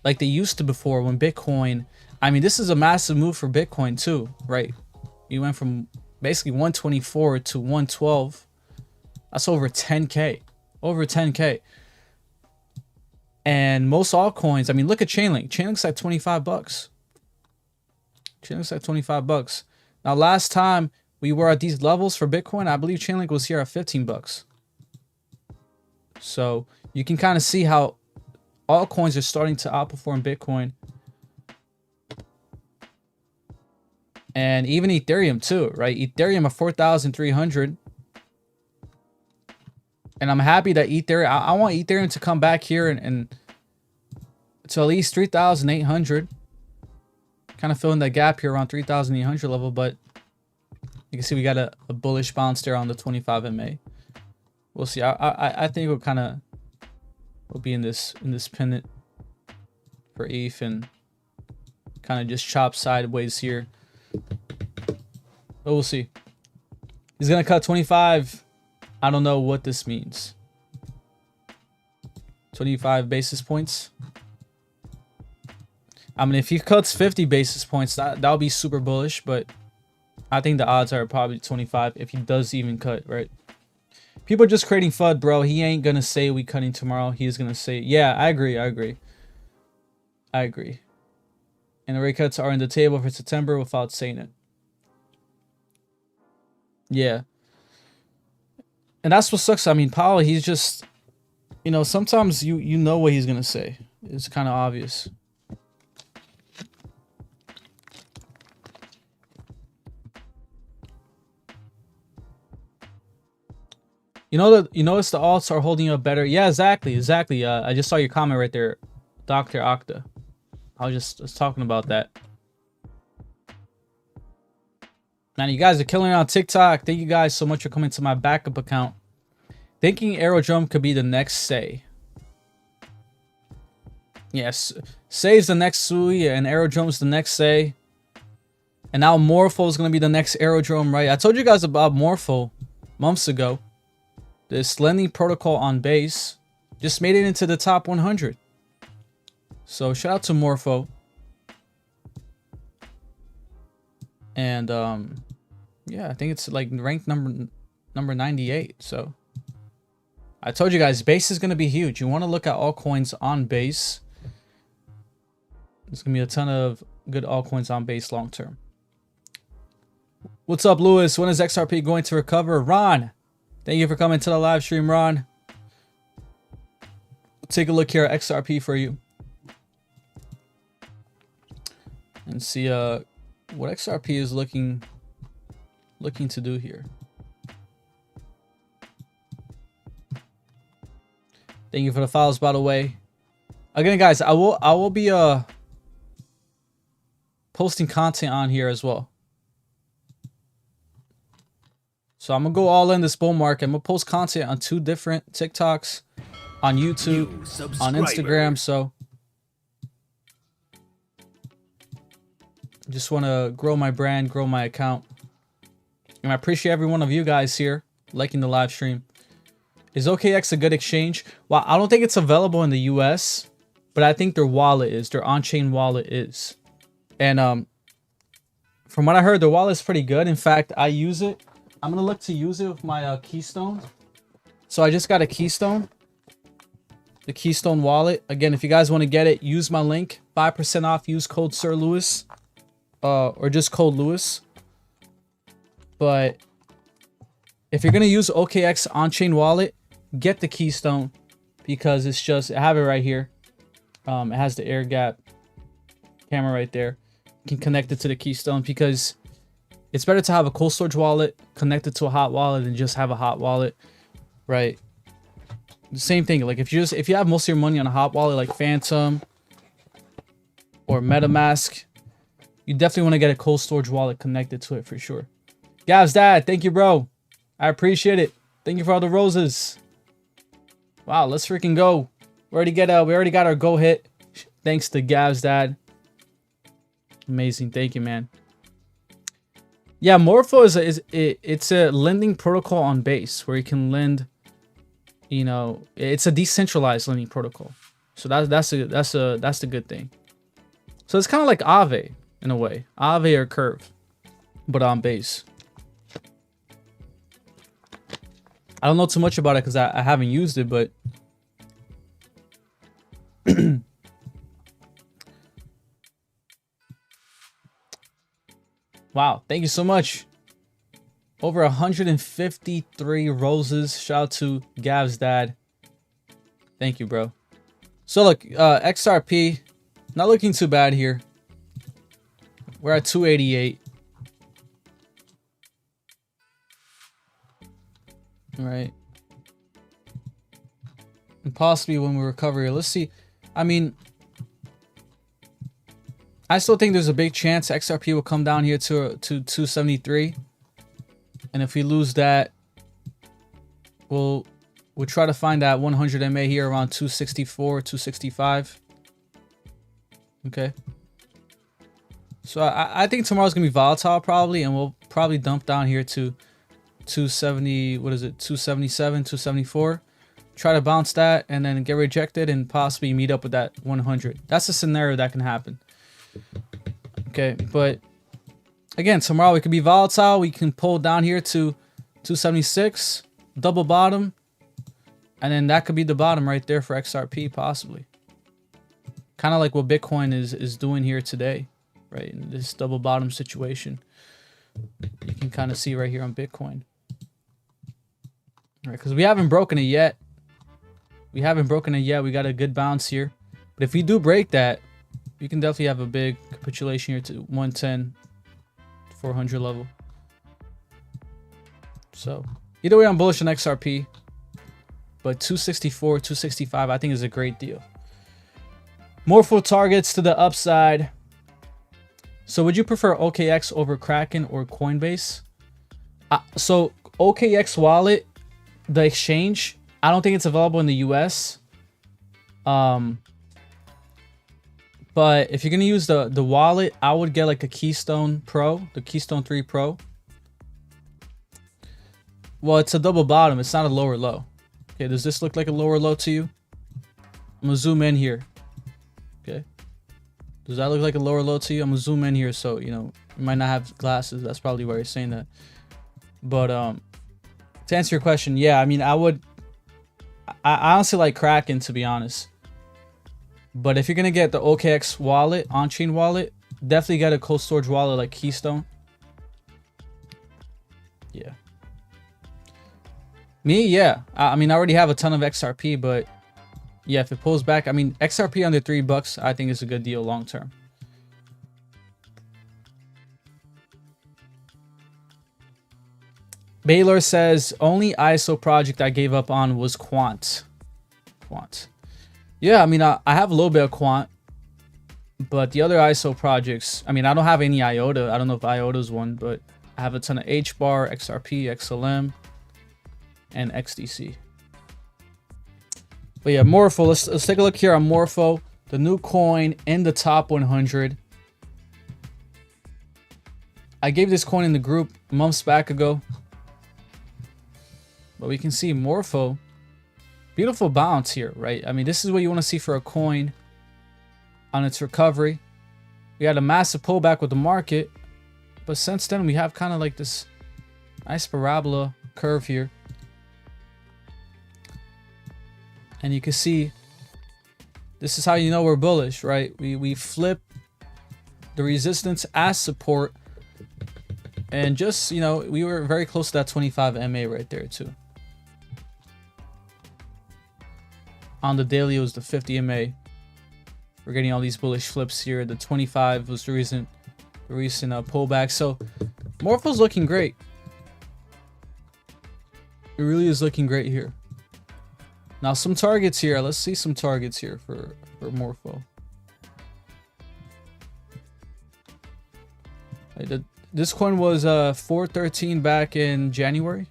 like they used to before when Bitcoin, I mean, this is a massive move for Bitcoin too, right? You went from basically 124 to 112. That's over 10K, over 10K. And most altcoins, I mean, look at Chainlink. Chainlink's at 25 bucks. Chainlink's at 25 bucks. Now, last time we were at these levels for Bitcoin, I believe Chainlink was here at 15 bucks. So you can kind of see how altcoins are starting to outperform Bitcoin. And even Ethereum too, right? Ethereum at 4,300. And I'm happy that Ethereum, I want Ethereum to come back here and to at least 3,800. Kind of filling that gap here around 3,800 level, but you can see we got a bullish bounce there on the 25 MA. We'll see. I think we'll kind of will be in this pennant for ETH and kind of just chop sideways here. But we'll see. He's gonna cut 25. I don't know what this means. 25 basis points. I mean, if he cuts 50 basis points, that'll be super bullish, but I think the odds are probably 25 if he does even cut, right? People are just creating FUD, bro. He ain't gonna say we cutting tomorrow. He is gonna say, yeah, I agree. And the rate cuts are on the table for September without saying it. Yeah. And that's what sucks. I mean, Powell, he's just, you know, sometimes you know what he's gonna say. It's kind of obvious. You notice the alts are holding up better. Yeah, exactly. I just saw your comment right there, Dr. Octa. I was just talking about that. Man, you guys are killing it on TikTok. Thank you guys so much for coming to my backup account. Thinking Aerodrome could be the next Say. Yes, Say's the next Sui, and Aerodrome's the next Say. And now Morpho is going to be the next Aerodrome, right? I told you guys about Morpho months ago. This lending protocol on base just made it into the top 100. So shout out to Morpho. And yeah, I think it's like ranked number 98. So I told you guys, base is going to be huge. You want to look at altcoins on base. There's going to be a ton of good altcoins on base long term. What's up, Lewis? When is XRP going to recover? Ron, thank you for coming to the live stream, Ron. Take a look here at XRP for you. And see what XRP is looking to do here. Thank you for the follows, by the way. Again, guys, I will be posting content on here as well. So I'm gonna go all in this bull market. I'm gonna post content on 2 different TikToks, on YouTube, on Instagram. So just want to grow my brand, grow my account. And I appreciate every one of you guys here liking the live stream. Is OKX a good exchange? Well, I don't think it's available in the US, but I think their wallet is. Their on-chain wallet is. And from what I heard, their wallet is pretty good. In fact, I use it. I'm going to look to use it with my Keystone. So I just got a Keystone. The Keystone wallet. Again, if you guys want to get it, use my link. 5% off. Use code Sir Lewis. Or just code Lewis. But if you're going to use OKX on-chain wallet, get the Keystone. Because it's just, I have it right here. It has the air gap camera right there. You can connect it to the Keystone because it's better to have a cold storage wallet connected to a hot wallet than just have a hot wallet, right? The same thing. Like if you have most of your money on a hot wallet like Phantom or MetaMask, you definitely want to get a cold storage wallet connected to it for sure. Gav's dad, thank you, bro. I appreciate it. Thank you for all the roses. Wow, let's freaking go. We already got our go hit. Thanks to Gav's dad. Amazing, thank you, man. Yeah, Morpho it's a lending protocol on Base where you can lend. You know, it's a decentralized lending protocol, so that's the good thing. So it's kind of like Aave in a way, Aave or Curve, but on Base. I don't know too much about it because I haven't used it, but wow, thank you so much. Over 153 roses. Shout out to Gav's dad. Thank you, bro. So look, XRP, not looking too bad here. We're at 288. All right. And possibly when we recover here. Let's see. I mean, I still think there's a big chance XRP will come down here to 273. And if we lose that, we'll try to find that 100 MA here around 264, 265. Okay. So I think tomorrow's going to be volatile probably, and we'll probably dump down here to 270, what is it, 277, 274. Try to bounce that and then get rejected and possibly meet up with that 100. That's a scenario that can happen. Okay, but again, tomorrow we could be volatile. We can pull down here to 276, double bottom, and then that could be the bottom right there for XRP possibly. Kind of like what Bitcoin is doing here today, right? In this double bottom situation. You can kind of see right here on Bitcoin. All right, because we haven't broken it yet. We haven't broken it yet. We got a good bounce here. But if we do break that, we can definitely have a big capitulation here to 110, 400 level. So either way, I'm bullish on XRP. But 264, 265, I think is a great deal. More full targets to the upside. So would you prefer OKX over Kraken or Coinbase? So OKX wallet, the exchange, I don't think it's available in the US. But if you're going to use the wallet, I would get like a Keystone Pro, the Keystone 3 Pro. Well, it's a double bottom. It's not a lower low. Okay, does this look like a lower low to you? I'm going to zoom in here. Okay. Does that look like a lower low to you? I'm going to zoom in here so, you know, you might not have glasses. That's probably why you're saying that. But to answer your question, yeah, I mean, I honestly like Kraken, to be honest. But if you're going to get the OKX wallet, on-chain wallet, definitely get a cold storage wallet like Keystone. Yeah. Me, yeah. I mean, I already have a ton of XRP, but yeah, if it pulls back, I mean, XRP under $3, I think is a good deal long term. Baylor says, only ISO project I gave up on was Quant. Yeah, I mean, I have a little bit of Quant, but the other ISO projects, I mean, I don't have any IOTA. I don't know if IOTA is one, but I have a ton of HBAR, XRP, XLM, and XDC. But yeah, Morpho. Let's take a look here on Morpho, the new coin in the top 100. I gave this coin in the group months back ago, but we can see Morpho, beautiful bounce here, right? I mean, this is what you want to see for a coin on its recovery. We had a massive pullback with the market, but since then we have kind of like this nice parabola curve here. And you can see, this is how you know we're bullish, right? We flip the resistance as support. And just, you know, we were very close to that 25 MA right there too. On the daily, it was the 50 MA. We're getting all these bullish flips here. The 25 was the recent pullback. So Morpho's looking great. It really is looking great here. Now some targets here. Let's see some targets here for Morpho. This coin was 413 back in January.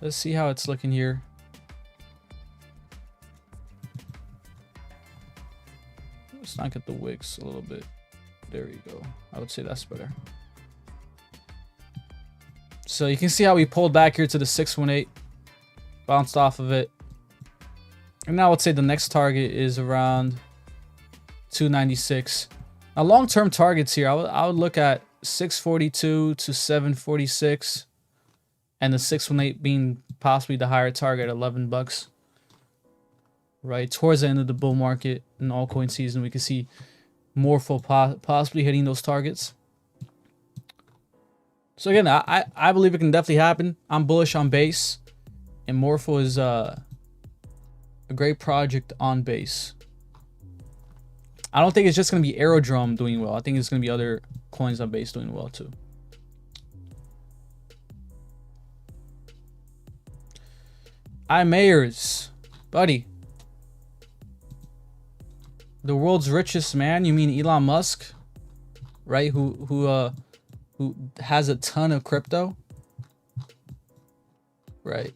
Let's see how it's looking here. Let's knock at the wicks a little bit. There you go. I would say that's better. So you can see how we pulled back here to the 618. Bounced off of it. And now I would say the next target is around 296. Now, long-term targets here, I would look at 642 to 746, and the 618 being possibly the higher target, $11. Right towards the end of the bull market in altcoin season, we can see Morpho possibly hitting those targets. So again, I believe it can definitely happen. I'm bullish on base, and Morpho is a great project on base. I don't think it's just going to be Aerodrome doing well. I think it's going to be other coins on base doing well too. Mayors, buddy. The world's richest man, you mean Elon Musk, right? Who has a ton of crypto, right?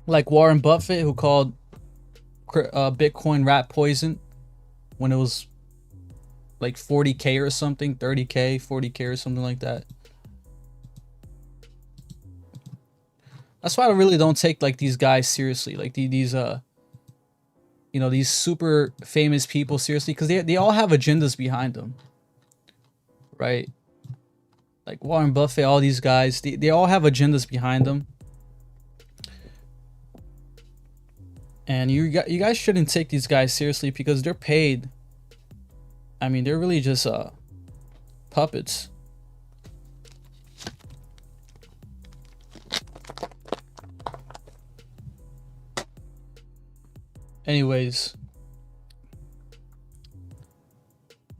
Like Warren Buffett, who called Bitcoin rat poison when it was like 40K or something, 30K, 40K or something like that. That's why I really don't take like these guys seriously, like these you know, these super famous people seriously, because they all have agendas behind them, right? Like Warren Buffett, all these guys, they all have agendas behind them. And you guys shouldn't take these guys seriously because they're paid. I mean, they're really just puppets. Anyways,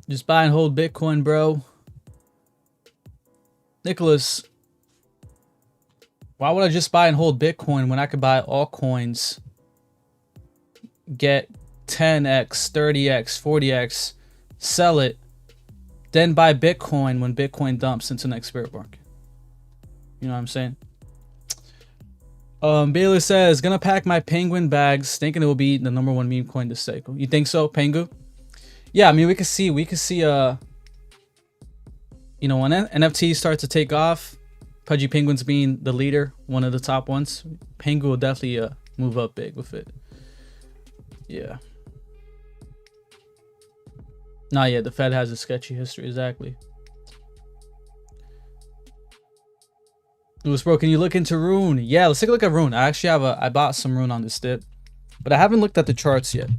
just buy and hold Bitcoin, bro. Nicholas, why would I just buy and hold Bitcoin when I could buy altcoins? Get 10x, 30x, 40x, sell it, then buy Bitcoin when Bitcoin dumps into the next bear market. You know what I'm saying? Baylor says, gonna pack my penguin bags, thinking it will be the #1 meme coin this cycle. You think so, Pengu? Yeah, I mean, we could see, you know, when NFTs start to take off, Pudgy Penguins being the leader, one of the top ones, Pengu will definitely move up big with it. Yeah. Not yet. The Fed has a sketchy history. Exactly. Louis Bro, can you look into Rune? Yeah, let's take a look at Rune. I actually have I bought some Rune on this dip, but I haven't looked at the charts yet.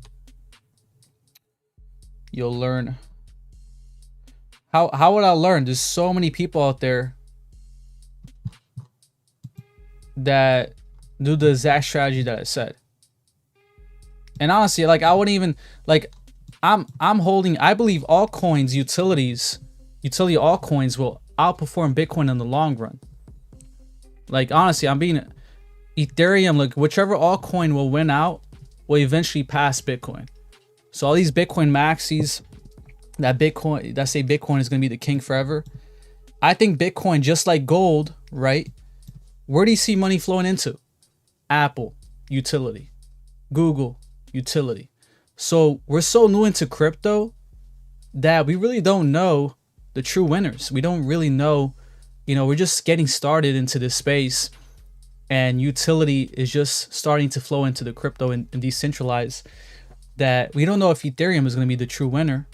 You'll learn. How would I learn? There's so many people out there that do the exact strategy that I said. And honestly, like, I wouldn't even, like, I'm holding, I believe altcoins, utility altcoins will outperform Bitcoin in the long run. Like, honestly, I'm being Ethereum, like, whichever altcoin will win out will eventually pass Bitcoin. So all these Bitcoin maxis that say Bitcoin is going to be the king forever. I think Bitcoin, just like gold, right? Where do you see money flowing into? Apple, utility. Google, utility. So we're so new into crypto that we really don't know the true winners. We don't really know, we're just getting started into this space, and utility is just starting to flow into the crypto and decentralize, that we don't know if Ethereum is going to be the true winner,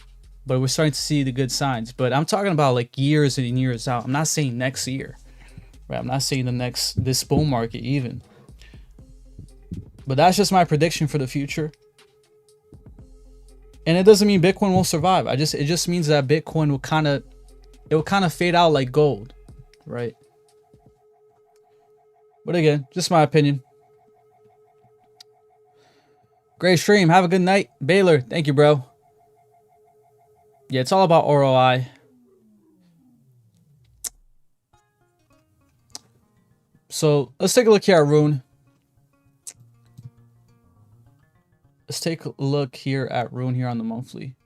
but we're starting to see the good signs. But I'm talking about like years and years out. I'm not saying next year, right? I'm not saying this bull market even. But that's just my prediction for the future. And it doesn't mean Bitcoin won't survive. It just means that Bitcoin will kind of fade out like gold, right? But again, just my opinion. Great stream. Have a good night. Baylor, thank you, bro. Yeah, it's all about ROI. So let's take a look here at Rune. Let's take a look here at Rune here on the monthly.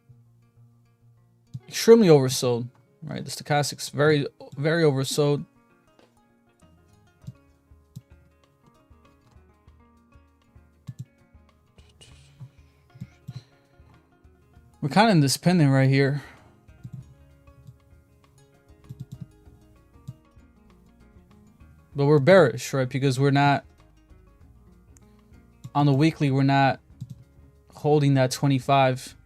Extremely oversold, right? The stochastics very, very oversold. We're kind of in this pendant right here. But we're bearish, right? Because we're not, on the weekly, we're not holding that 25.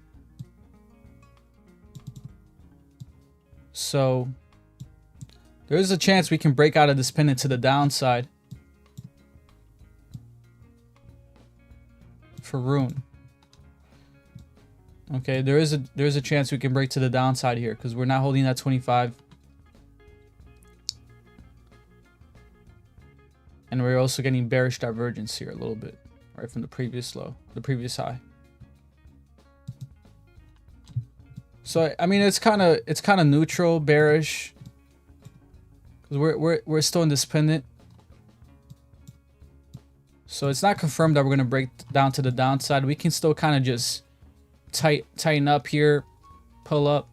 So there is a chance we can break out of this pendant to the downside for Rune. Okay, there is a chance we can break to the downside here because we're not holding that 25. And we're also getting bearish divergence here a little bit, right, from the previous low, the previous high. So I mean, it's kind of neutral, bearish, because we're still in this pendant. So it's not confirmed that we're gonna break down to the downside. We can still kind of just tighten up here, pull up,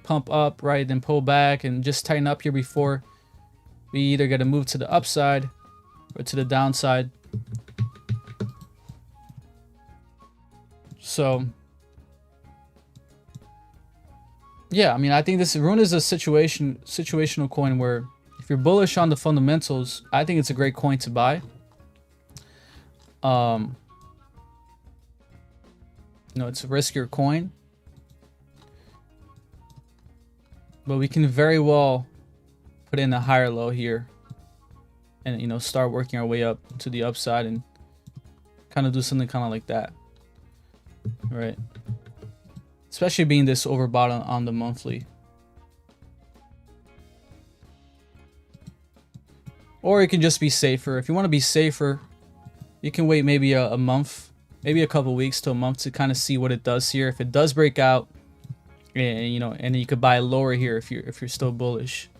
pump up, right, then pull back and just tighten up here before we either get a move to the upside or to the downside. So yeah, I mean, I think this Rune is a situational coin where if you're bullish on the fundamentals, I think it's a great coin to buy. It's a riskier coin, but we can very well put in a higher low here and start working our way up to the upside and kind of do something kind of like that, right? Especially being this overbought on the monthly. Or it can just be safer. If you want to be safer, you can wait maybe a month, maybe a couple weeks to a month to kind of see what it does here. If it does break out, and and you could buy lower here if you're still bullish,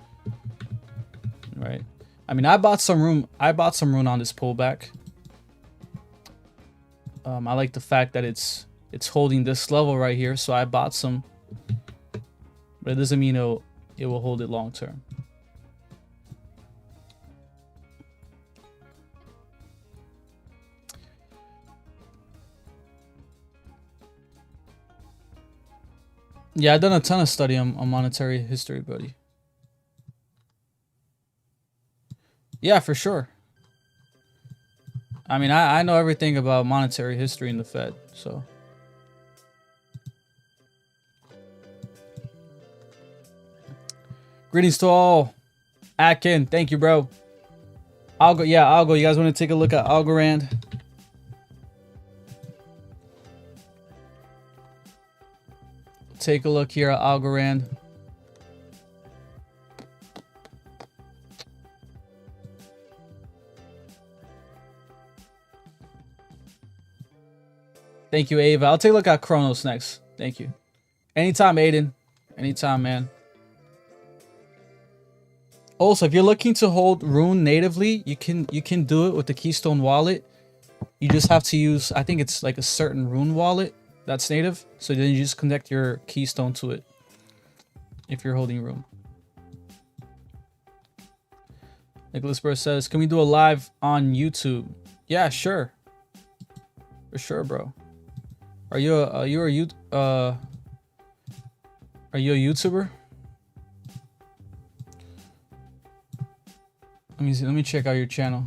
right? I mean, I bought some room on this pullback. I like the fact that it's holding this level right here, so I bought some, but it doesn't mean it will hold it long term. Yeah, I've done a ton of study on monetary history, buddy. Yeah, for sure. I mean, I know everything about monetary history in the Fed, so. Greetings to all. Atkin, thank you, bro. Algo. You guys want to take a look at Algorand? Take a look here at Algorand. Thank you, Ava. I'll take a look at Kronos next. Thank you. Anytime, Aiden. Anytime, man. Also, if you're looking to hold Rune natively, you can do it with the Keystone wallet. You just have to use, I think it's like a certain Rune wallet that's native. So then you just connect your keystone to it if you're holding Rune. Nicholas Burr says, can we do a live on YouTube? Yeah, sure. For sure, bro. Are you a YouTuber? Let me see. Let me check out your channel.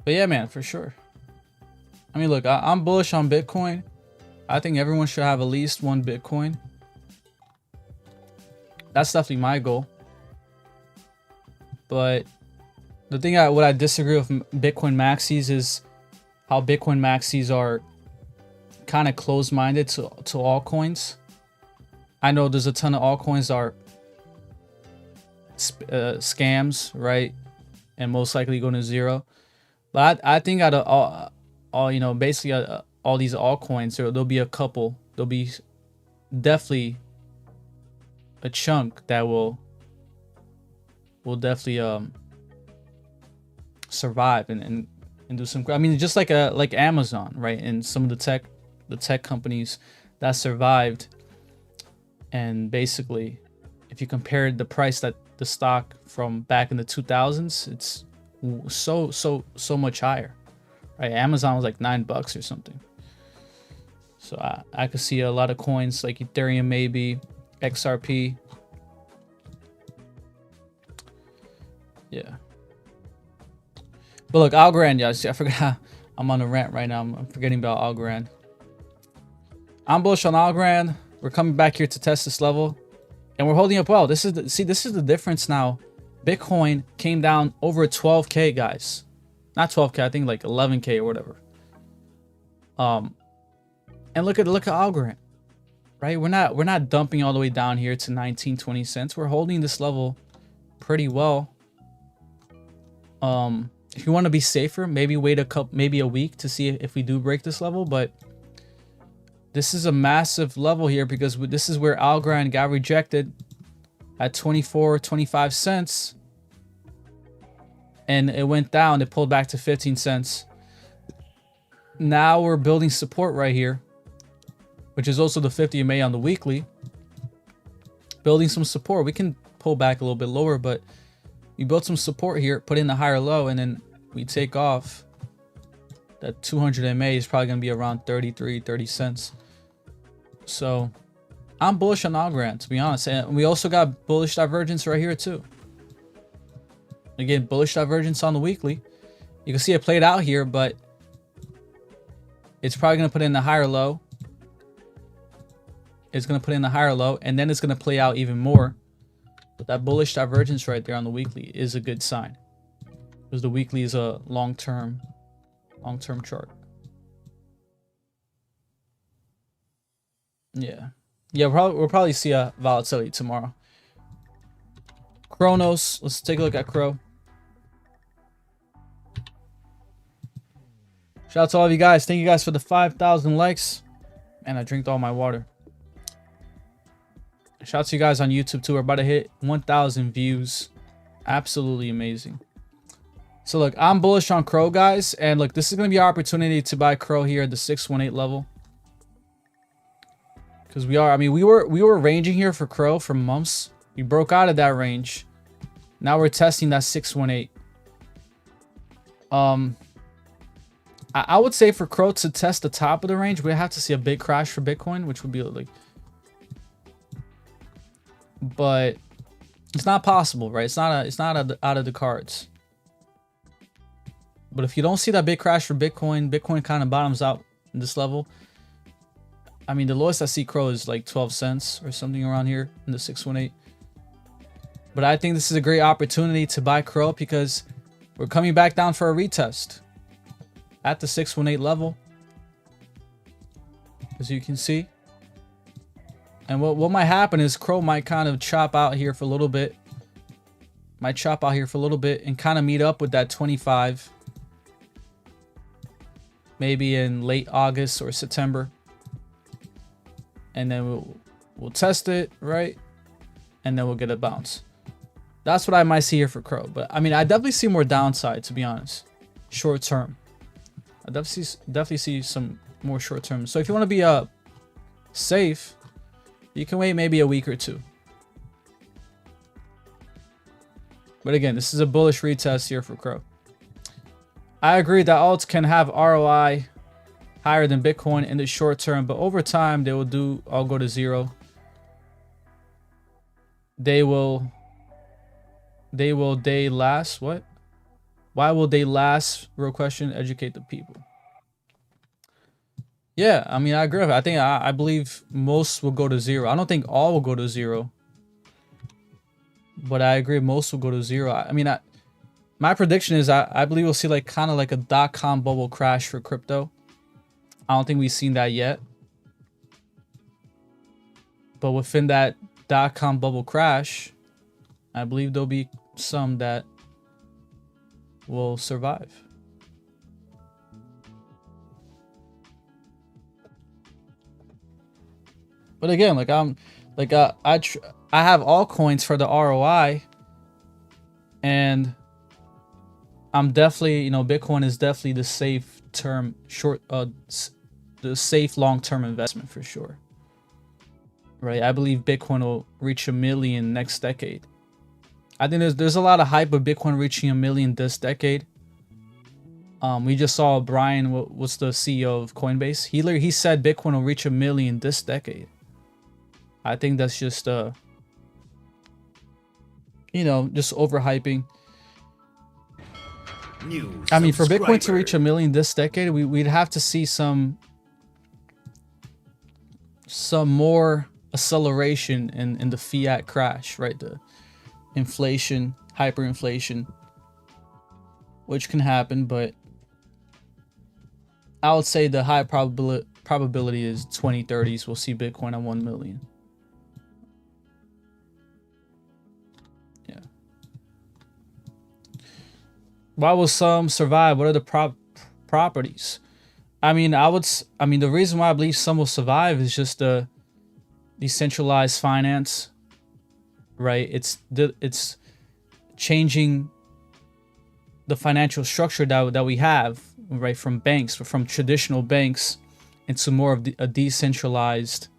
But yeah, man, for sure. I mean, look, I'm bullish on Bitcoin. I think everyone should have at least one Bitcoin. That's definitely my goal. But the thing what I disagree with Bitcoin maxis is how Bitcoin maxis are kind of closed-minded to altcoins. I know there's a ton of altcoins that are scams, right? And most likely going to zero. But I think out of all you know, basically all these altcoins, there'll be a couple. There'll be definitely a chunk that will definitely survive and do some. I mean, just like Amazon, right? And some of the tech companies that survived. And basically, if you compare the price that the stock from back in the 2000s, it's so much higher, right? Amazon was like $9 or something. So I could see a lot of coins like Ethereum, maybe XRP. Yeah. But look, Algorand, yeah, see, I forgot. I'm on a rant right now. I'm forgetting about Algorand. I'm bullish on Algorand. We're coming back here to test this level, and we're holding up well. This is the difference now. Bitcoin came down over 12K, guys. Not 12K, I think like 11K or whatever. And look at Algorand, right? We're not dumping all the way down here to 19-20 cents. We're holding this level pretty well. If you want to be safer, maybe wait maybe a week to see if we do break this level, but this is a massive level here because this is where Algorand got rejected at 25 cents, and it went down. It pulled back to 15 cents. Now we're building support right here, which is also the 50 MA on the weekly. Building some support. We can pull back a little bit lower, but we built some support here, put in the higher low, and then we take off. That 200 MA is probably going to be around 30 cents. So I'm bullish on Algorand, to be honest. And we also got bullish divergence right here too. Again, bullish divergence on the weekly. You can see it played out here, but it's probably going to put in the higher low. It's going to put in the higher low, and then it's going to play out even more. But that bullish divergence right there on the weekly is a good sign, because the weekly is a long-term chart. Yeah, we'll probably see a volatility tomorrow. Chronos, let's take a look at Crow. Shout out to all of you guys. Thank you guys for the 5,000 likes. And I drank all my water. Shout out to you guys on YouTube too. We're about to hit 1,000 views. Absolutely amazing. So look, I'm bullish on Crow, guys. And look, this is going to be our opportunity to buy Crow here at the 618 level. Because we were ranging here for Crow for months. We broke out of that range. Now we're testing that 618. I would say for Crow to test the top of the range, we have to see a big crash for Bitcoin, which would be like, but it's not possible, right? It's not out of the cards. But if you don't see that big crash for Bitcoin, Bitcoin kind of bottoms out in this level. I mean, the lowest I see Crow is like 12 cents or something around here in the 618. But I think this is a great opportunity to buy Crow because we're coming back down for a retest at the 618 level, as you can see. And what might happen is Crow might kind of chop out here for a little bit. Might chop out here for a little bit and kind of meet up with that 25. Maybe in late August or September. and then we'll test it, right? And then we'll get a bounce. That's what I might see here for Crow. But I mean, I definitely see more downside, to be honest. Short term. I definitely see some more short term. So if you want to be safe, you can wait maybe a week or two. But again, this is a bullish retest here for Crow. I agree that alts can have ROI higher than Bitcoin in the short term, but over time they will all go to zero. They last. What? Why will they last? Real question. Educate the people. Yeah, I mean, I agree with it. I believe most will go to zero. I don't think all will go to zero, but I agree most will go to zero. I mean, my prediction is I believe we'll see like kind of like a .com bubble crash for crypto. I don't think we've seen that yet, but within that .com bubble crash, I believe there'll be some that will survive. But again, like I have altcoins for the ROI, and I'm definitely, you know, Bitcoin is definitely the safe term the safe long-term investment for sure. Right? I believe Bitcoin will reach 1 million next decade. I think there's a lot of hype of Bitcoin reaching 1 million this decade. We just saw Brian, what's the CEO of Coinbase? He said Bitcoin will reach 1 million this decade. I think that's just you know, just overhyping. I mean, for Bitcoin to reach 1 million this decade, we'd have to see some more acceleration in the fiat crash, right? The inflation, hyperinflation, which can happen, but I would say the high probability is 2030s we'll see Bitcoin at 1 million. Yeah. Why will some survive? What are the properties? I mean, the reason why I believe some will survive is just the decentralized finance, right? It's changing the financial structure that we have, right, from banks, from traditional banks, into more of a decentralized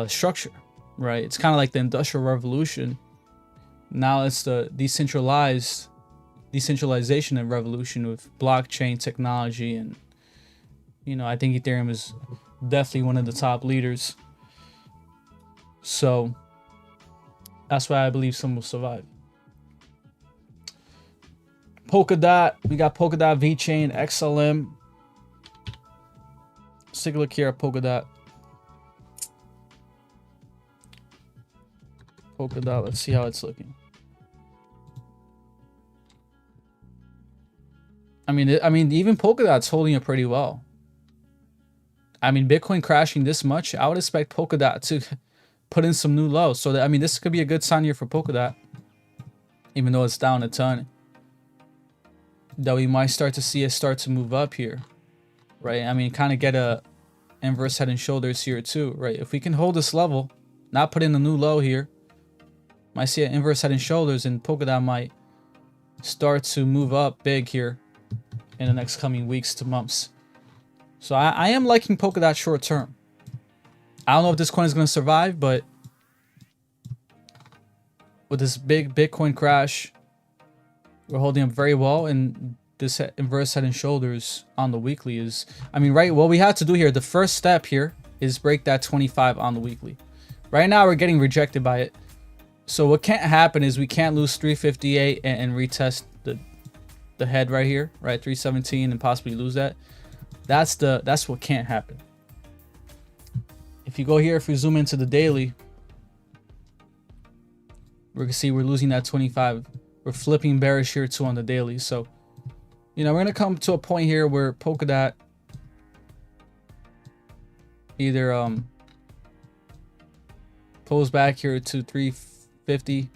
structure, right? It's kind of like the Industrial Revolution. Now it's the decentralization and revolution with blockchain technology, and you know, I think Ethereum is definitely one of the top leaders. So that's why I believe some will survive. Polkadot, we got Polkadot, VeChain, XLM. Let's take a look here at Polkadot. Let's see how it's looking. I mean, even Polkadot's holding it pretty well. I mean, Bitcoin crashing this much, I would expect Polkadot to put in some new lows. So that, I mean, this could be a good sign here for Polkadot, even though it's down a ton. That we might start to see it start to move up here, right? I mean, kind of get a inverse head and shoulders here too, right? If we can hold this level, not put in a new low here, might see an inverse head and shoulders, and Polkadot might start to move up big here in the next coming weeks to months. So I am liking Polkadot short term. I don't know if this coin is going to survive, but with this big Bitcoin crash, we're holding up very well, and this inverse head and shoulders on the weekly is, I mean, right, what we have to do here, the first step here is break that 25 on the weekly. Right now we're getting rejected by it. So what can't happen is we can't lose 358 and retest the head right here, right, 317, and possibly lose that. That's what can't happen. If you go here, if we zoom into the daily, we can see we're losing that 25. We're flipping bearish here too on the daily. So, you know, we're gonna come to a point here where Polkadot either pulls back here to 350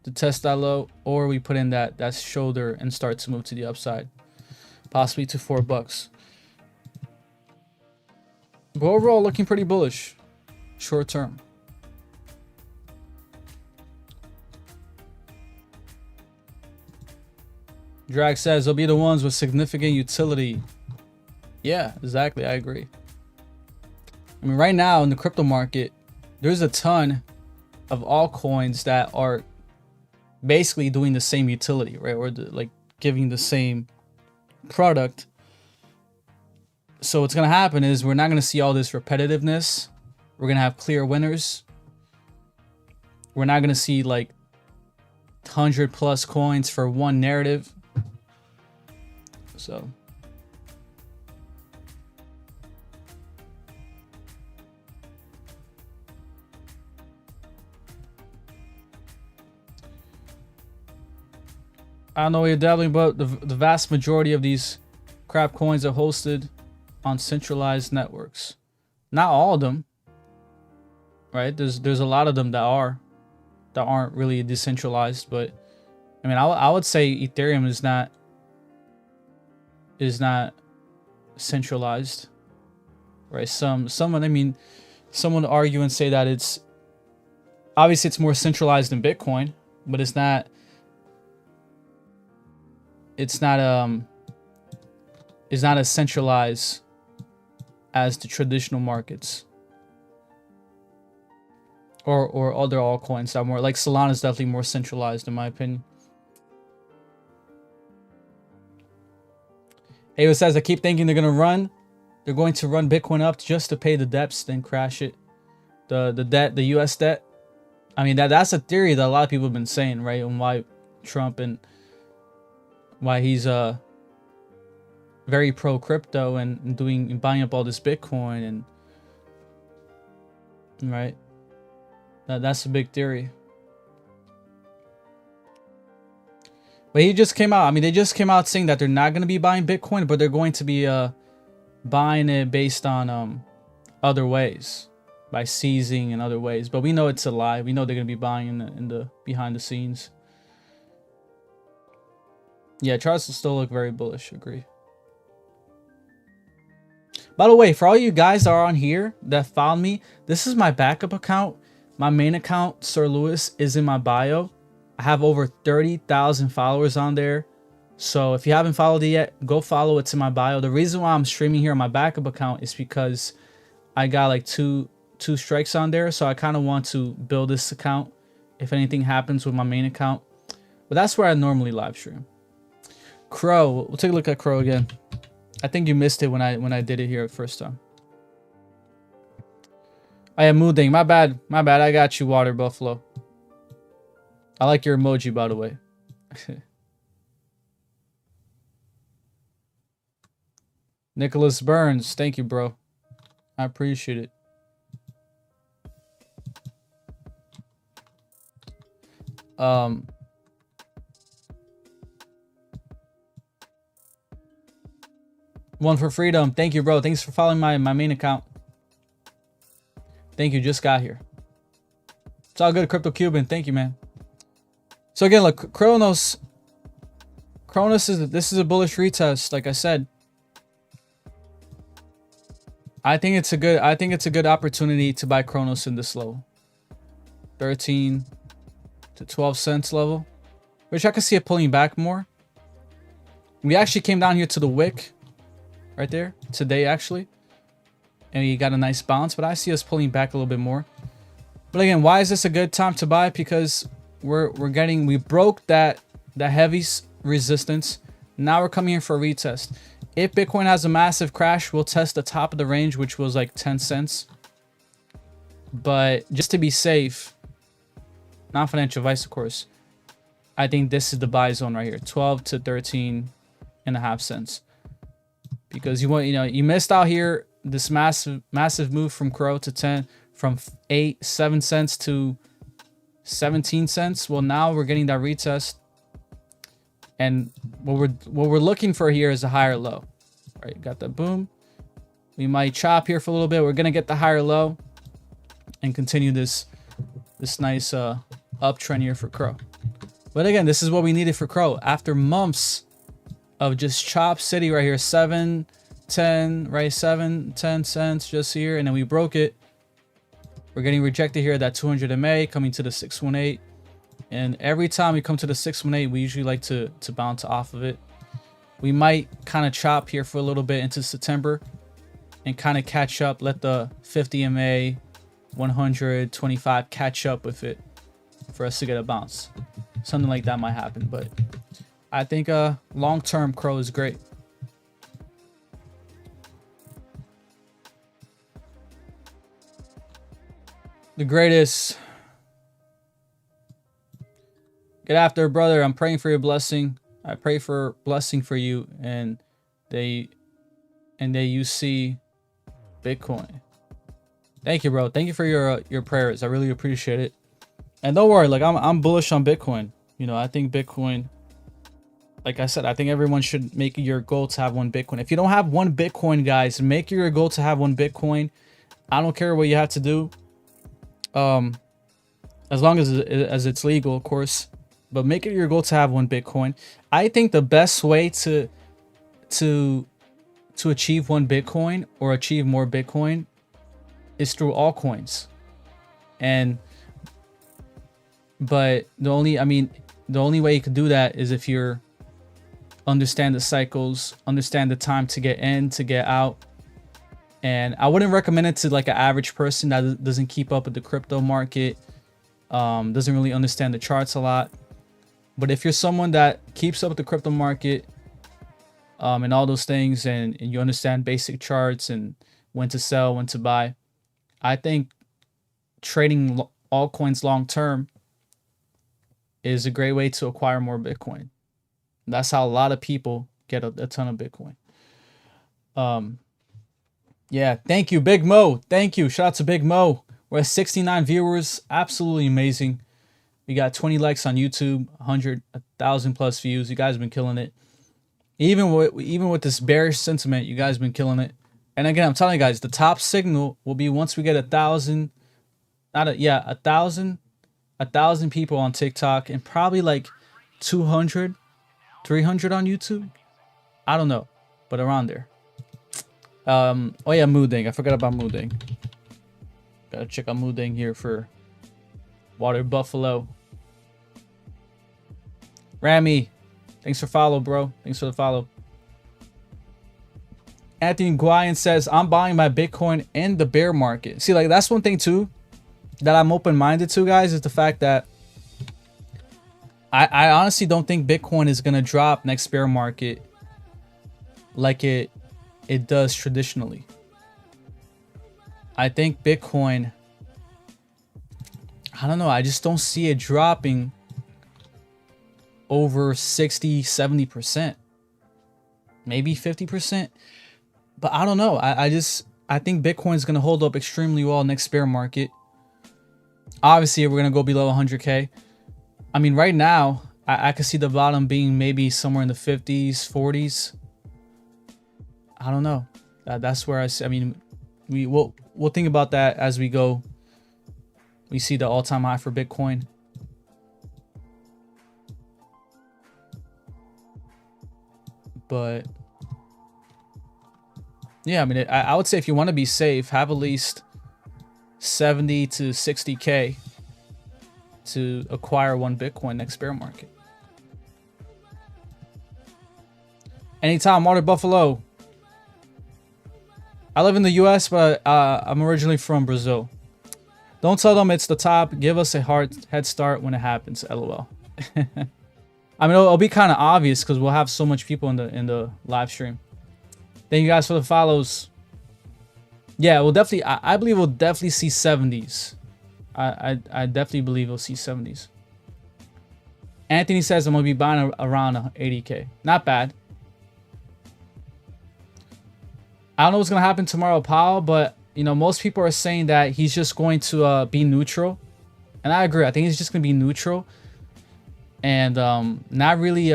to test that low, or we put in that shoulder and start to move to the upside, possibly to $4. But overall, looking pretty bullish, short term. Drag says they'll be the ones with significant utility. Yeah, exactly. I agree. I mean, right now in the crypto market, there's a ton of altcoins that are basically doing the same utility, right? Or like giving the same product. So what's going to happen is we're not going to see all this repetitiveness. We're going to have clear winners. We're not going to see like 100+ coins for one narrative. So I don't know what you're dabbling, but the vast majority of these crap coins are hosted on centralized networks. Not all of them, right? There's a lot of them that aren't really decentralized, but I mean, I would say Ethereum is not centralized, right? Someone, I mean, someone would argue and say that it's obviously it's more centralized than Bitcoin, but it's not as centralized as the traditional markets or other altcoins that are more like Solana is definitely more centralized in my opinion. Ayo says, I keep thinking they're going to run Bitcoin up just to pay the debts, then crash it. The debt, the US debt. I mean, that's a theory that a lot of people have been saying, right? And why Trump and why he's very pro crypto and buying up all this Bitcoin and right. That's a big theory. But he just came out. I mean, they just came out saying that they're not going to be buying Bitcoin, but they're going to be buying it based on other ways, by seizing and other ways. But we know it's a lie. We know they're going to be buying in the behind the scenes. Yeah, charts will still look very bullish. Agree. By the way, for all you guys that are on here that found me, this is my backup account. My main account, Sir Lewis, is in my bio. I have over 30,000 followers on there. So if you haven't followed it yet, go follow. It's in my bio. The reason why I'm streaming here on my backup account is because I got like two strikes on there. So I kind of want to build this account if anything happens with my main account. But that's where I normally live stream. Crow, we'll take a look at Crow again. I think you missed it when I did it here the first time. I am Mooding. My bad. My bad. I got you, Water Buffalo. I like your emoji, by the way. Nicholas Burns. Thank you, bro. I appreciate it. One for Freedom. Thank you, bro. Thanks for following my main account. Thank you. Just got here. It's all good, Crypto Cuban. Thank you, man. So again, look, Kronos this is a bullish retest, like I said. I think it's a good opportunity to buy Kronos in this level. 13 to 12 cents level, which I can see it pulling back more. We actually came down here to the wick right there today actually, and we got a nice bounce, but I see us pulling back a little bit more. But again, why is this a good time to buy? Because we broke that heavy resistance. Now we're coming in for a retest. If Bitcoin has a massive crash, we'll test the top of the range, which was like 10 cents. But just to be safe, non-financial advice, of course, I think this is the buy zone right here, 12 to 13.5 cents. Because you missed out here this massive move from Crow to 10, from 7 cents to 17 cents. Well, now we're getting that retest, and what we're looking for here is a higher low. All right, got that boom. We might chop here for a little bit. We're gonna get the higher low and continue this nice uptrend here for Crow. But again, this is what we needed for Crow after months of just chop city right here, 7 10, right? 7, 10 cents just here, and then we broke it. We're getting rejected here at that 200 MA, coming to the 618. And every time we come to the 618, we usually like to bounce off of it. We might kind of chop here for a little bit into September and kind of catch up, let the 50 MA, 125 catch up with it for us to get a bounce. Something like that might happen, but I think long-term Crow is great. The greatest. Get after it, brother. I'm praying for your blessing. I pray for blessing for you, and you see Bitcoin. Thank you, bro. Thank you for your prayers. I really appreciate it. And don't worry, like I'm bullish on Bitcoin. You know, I think Bitcoin, like I said, I think everyone should make it your goal to have one Bitcoin. If you don't have one Bitcoin, guys, make it your goal to have one Bitcoin. I don't care what you have to do. As long as it's legal, of course, but make it your goal to have one Bitcoin. I think the best way to achieve one Bitcoin or achieve more Bitcoin is through altcoins. But the only way you could do that is if you're understand the cycles, understand the time to get in, to get out. And I wouldn't recommend it to like an average person that doesn't keep up with the crypto market, doesn't really understand the charts a lot. But if you're someone that keeps up with the crypto market, and all those things, and you understand basic charts and when to sell, when to buy, I think trading altcoins long term is a great way to acquire more Bitcoin. That's how a lot of people get a ton of Bitcoin. Yeah, thank you, Big Mo. Thank you. Shout out to Big Mo. We're at 69 viewers. Absolutely amazing. We got 20 likes on YouTube, 1,000 plus views. You guys have been killing it. Even with this bearish sentiment, you guys have been killing it. And again, I'm telling you guys, the top signal will be once we get 1,000 people on TikTok and probably like 200, 300 on YouTube. I don't know, but around there. Oh yeah, Mooding. I forgot about Mooding. Gotta check out Mooding here for Water Buffalo. Rami, thanks for follow, bro. Thanks for the follow. Anthony Guyan says, I'm buying my Bitcoin in the bear market. See, like that's one thing too that I'm open-minded to, guys, is the fact that I honestly don't think Bitcoin is gonna drop next bear market like it does traditionally. I think Bitcoin, I don't know, I just don't see it dropping over 60, 70%, maybe 50%. But I don't know. I think Bitcoin is going to hold up extremely well next bear market. Obviously, we're going to go below 100K. I mean, right now, I could see the bottom being maybe somewhere in the 50s, 40s. I don't know. That's where I mean, we'll think about that as we go. We see the all-time high for Bitcoin. But yeah, I mean, I would say if you want to be safe, have at least 70 to 60K to acquire one Bitcoin next bear market. Anytime, Water Buffalo. I live in the US, but I'm originally from Brazil. Don't tell them it's the top. Give us a hard head start when it happens. LOL. I mean, it'll be kind of obvious because we'll have so much people in the live stream. Thank you guys for the follows. Yeah, we'll definitely. I believe we'll definitely see 70s. I definitely believe we'll see 70s. Anthony says I'm gonna be buying around 80K. Not bad. I don't know what's gonna happen tomorrow, Powell, but you know, most people are saying that he's just going to be neutral, and I agree. I think he's just gonna be neutral, and not really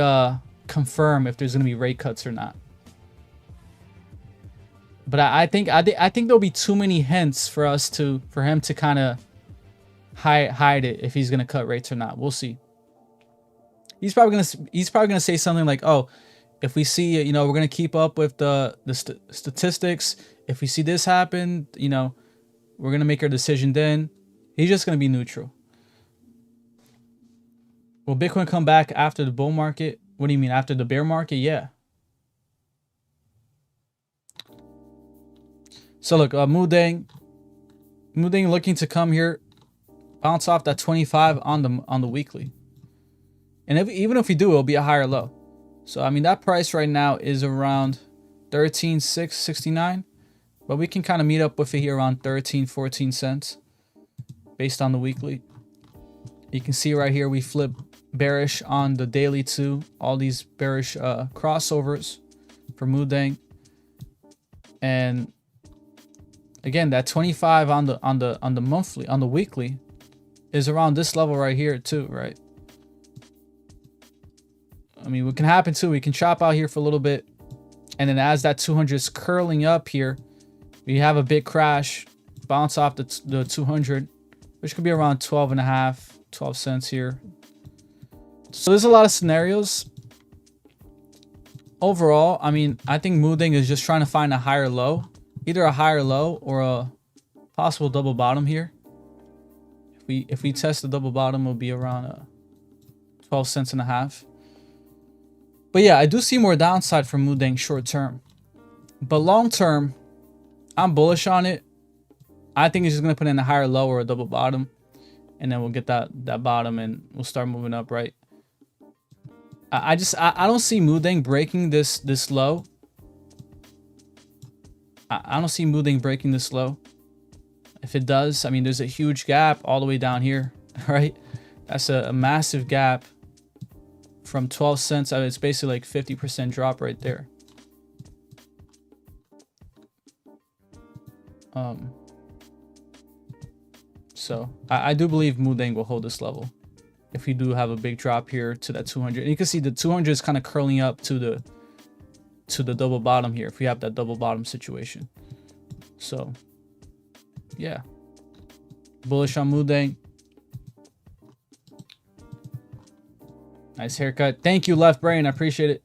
confirm if there's gonna be rate cuts or not. But I think there'll be too many hints for him to kind of hide it if he's gonna cut rates or not. We'll see. He's probably gonna say something like, "Oh, if we see, you know, we're going to keep up with the statistics. If we see this happen, you know, we're going to make our decision then. He's just going to be neutral. Will Bitcoin come back after the bull market? What do you mean, after the bear market? Yeah. So look, Mudang looking to come here, bounce off that 25 on the weekly. And even if we do, it'll be a higher low. So, I mean, that price right now is around 13,669. But we can kind of meet up with it here around 13, 14 cents based on the weekly. You can see right here we flip bearish on the daily too. All these bearish crossovers for Mudang. And again, that 25 on the monthly, on the weekly is around this level right here too, right? I mean, what can happen too, we can chop out here for a little bit, and then as that 200 is curling up here, we have a big crash, bounce off the 200, which could be around 12 cents here. So there's a lot of scenarios. Overall, I mean, I think Mudang is just trying to find a higher low, either a higher low or a possible double bottom here. If we test the double bottom, it'll be around 12 cents and a half. But yeah, I do see more downside for Mudang short term. But long term, I'm bullish on it. I think it's just going to put in a higher low or a double bottom. And then we'll get that bottom and we'll start moving up, right? I don't see Mudang breaking this low. I don't see Mudang breaking this low. If it does, I mean, there's a huge gap all the way down here, right? That's a massive gap. From 12 cents, I mean, it's basically like 50% drop right there. So I do believe Mudang will hold this level if we do have a big drop here to that 200. And you can see the 200 is kind of curling up to the double bottom here if we have that double bottom situation. So yeah, bullish on Mudang. Nice haircut. Thank you, Left Brain. I appreciate it.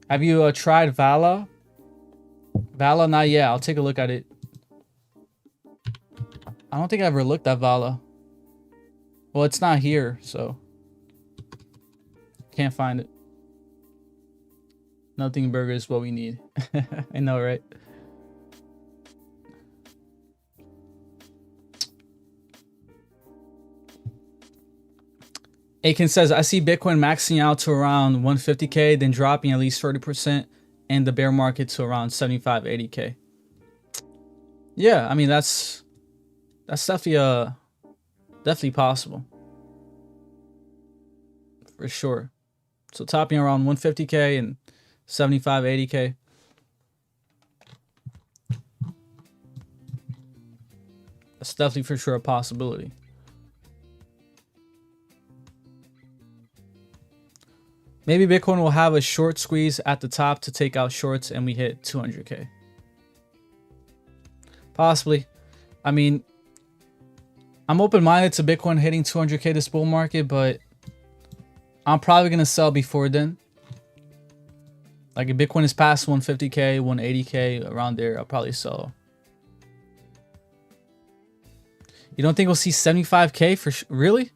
Have you tried Vala? Vala, not yet. I'll take a look at it. I don't think I ever looked at Vala. Well, it's not here, so can't find it. Nothing burger is what we need. I know, right? Aiken says, I see Bitcoin maxing out to around 150K, then dropping at least 30%, and the bear market to around 75, 80K. Yeah, I mean, that's definitely possible. For sure. So topping around 150K and 75, 80K. That's definitely for sure a possibility. Maybe Bitcoin will have a short squeeze at the top to take out shorts and we hit 200K. Possibly. I mean, I'm open-minded to Bitcoin hitting 200K this bull market, but I'm probably going to sell before then. Like if Bitcoin is past 150K, 180K, around there, I'll probably sell. You don't think we'll see 75K for really?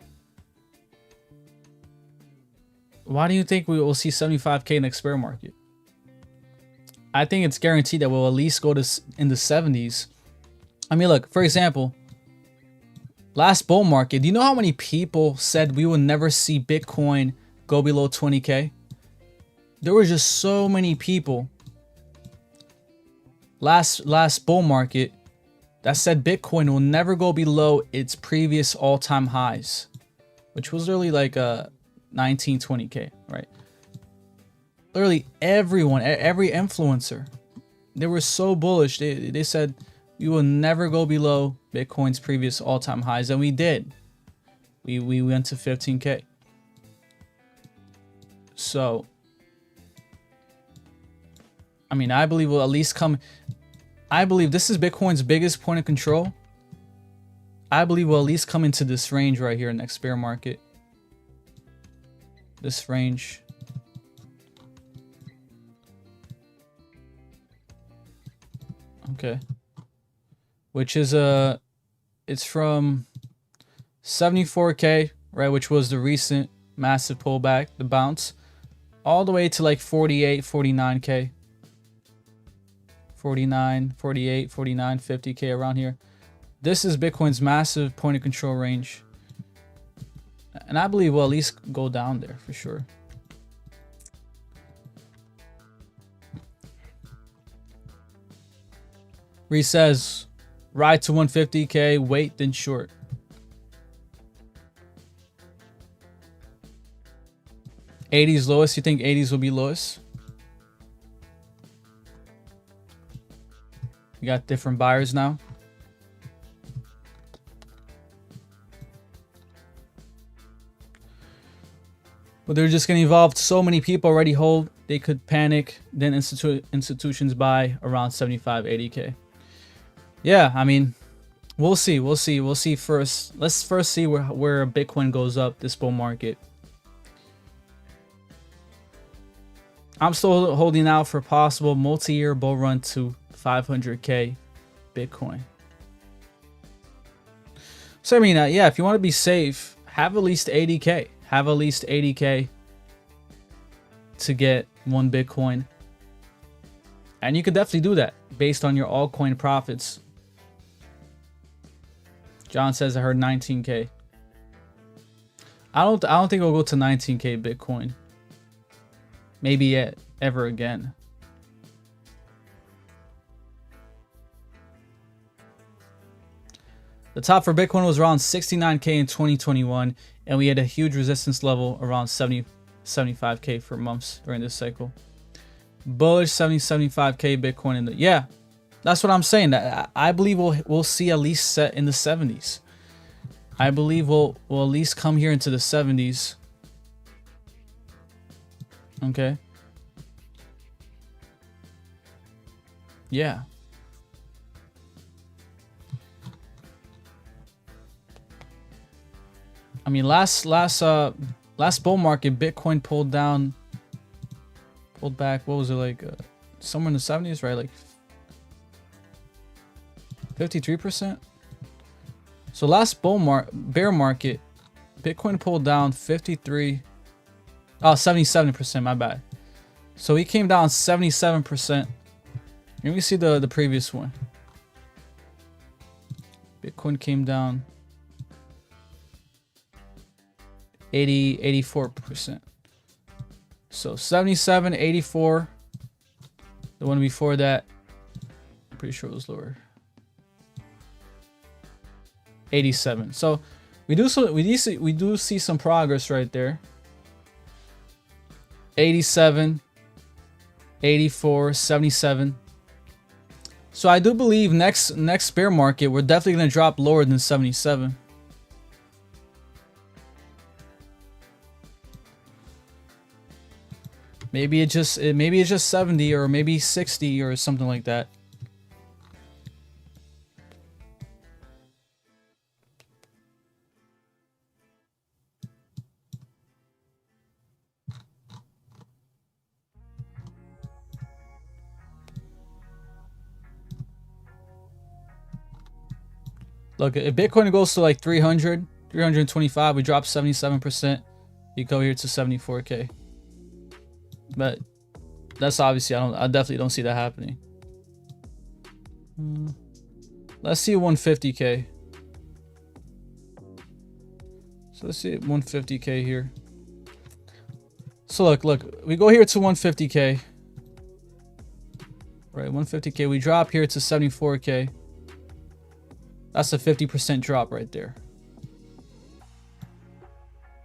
Why do you think we will see 75K next bear market? I think it's guaranteed that we'll at least go to in the 70s. I mean, look, for example, last bull market, do you know how many people said we will never see Bitcoin go below 20K? There were just so many people last bull market that said Bitcoin will never go below its previous all-time highs, which was really like 19, 20K, right? Literally everyone, every influencer, they were so bullish. They said we will never go below Bitcoin's previous all-time highs, and we did. We went to 15K. So, I mean, I believe we'll at least come. I believe this is Bitcoin's biggest point of control. I believe we'll at least come into this range right here next bear market. This range. Okay. Which is it's from 74K, right, which was the recent massive pullback, the bounce, all the way to like 48, 49K. 49, 48, 49, 50K, around here. This is Bitcoin's massive point of control range. And I believe we'll at least go down there for sure. Reese says, ride to 150K, wait, then short. '80s lowest, you think '80s will be lowest? We got different buyers now. But they're just going to evolve. So many people already hold. They could panic. Then institutions buy around 75, 80K. Yeah, I mean, we'll see. We'll see. We'll see first. Let's first see where Bitcoin goes up this bull market. I'm still holding out for possible multi-year bull run to 500K Bitcoin. So I mean, yeah, if you want to be safe, have at least 80K. Have at least 80K to get one Bitcoin. And you could definitely do that based on your altcoin profits. John says I heard 19K. I don't think it'll go to 19K Bitcoin. Maybe yet ever again. The top for Bitcoin was around 69K in 2021, and we had a huge resistance level around 75K for months during this cycle. Bullish 75K Bitcoin in the, yeah, that's what I'm saying. I believe we'll see at least set in the 70s. I believe we'll at least come here into the 70s. Okay. Yeah. I mean, last bull market, Bitcoin pulled back. What was it like? Somewhere in the 70s, right? Like 53%. So last bear market, Bitcoin pulled down 77%. My bad. So he came down 77%. Let me see the previous one. Bitcoin came down 84%. So 77, 84. The one before that, I'm pretty sure it was lower. 87. So we do see some progress right there. 87, 84, 77. So I do believe next bear market we're definitely going to drop lower than 77. Maybe it's just 70 or maybe 60 or something like that. Look, if Bitcoin goes to like 300, 325, we drop 77%. You go here to 74K. But that's obviously, I definitely don't see that happening. Let's see 150K. So let's see 150K here. So look, we go here to 150K. Right, 150K. We drop here to 74K. That's a 50% drop right there.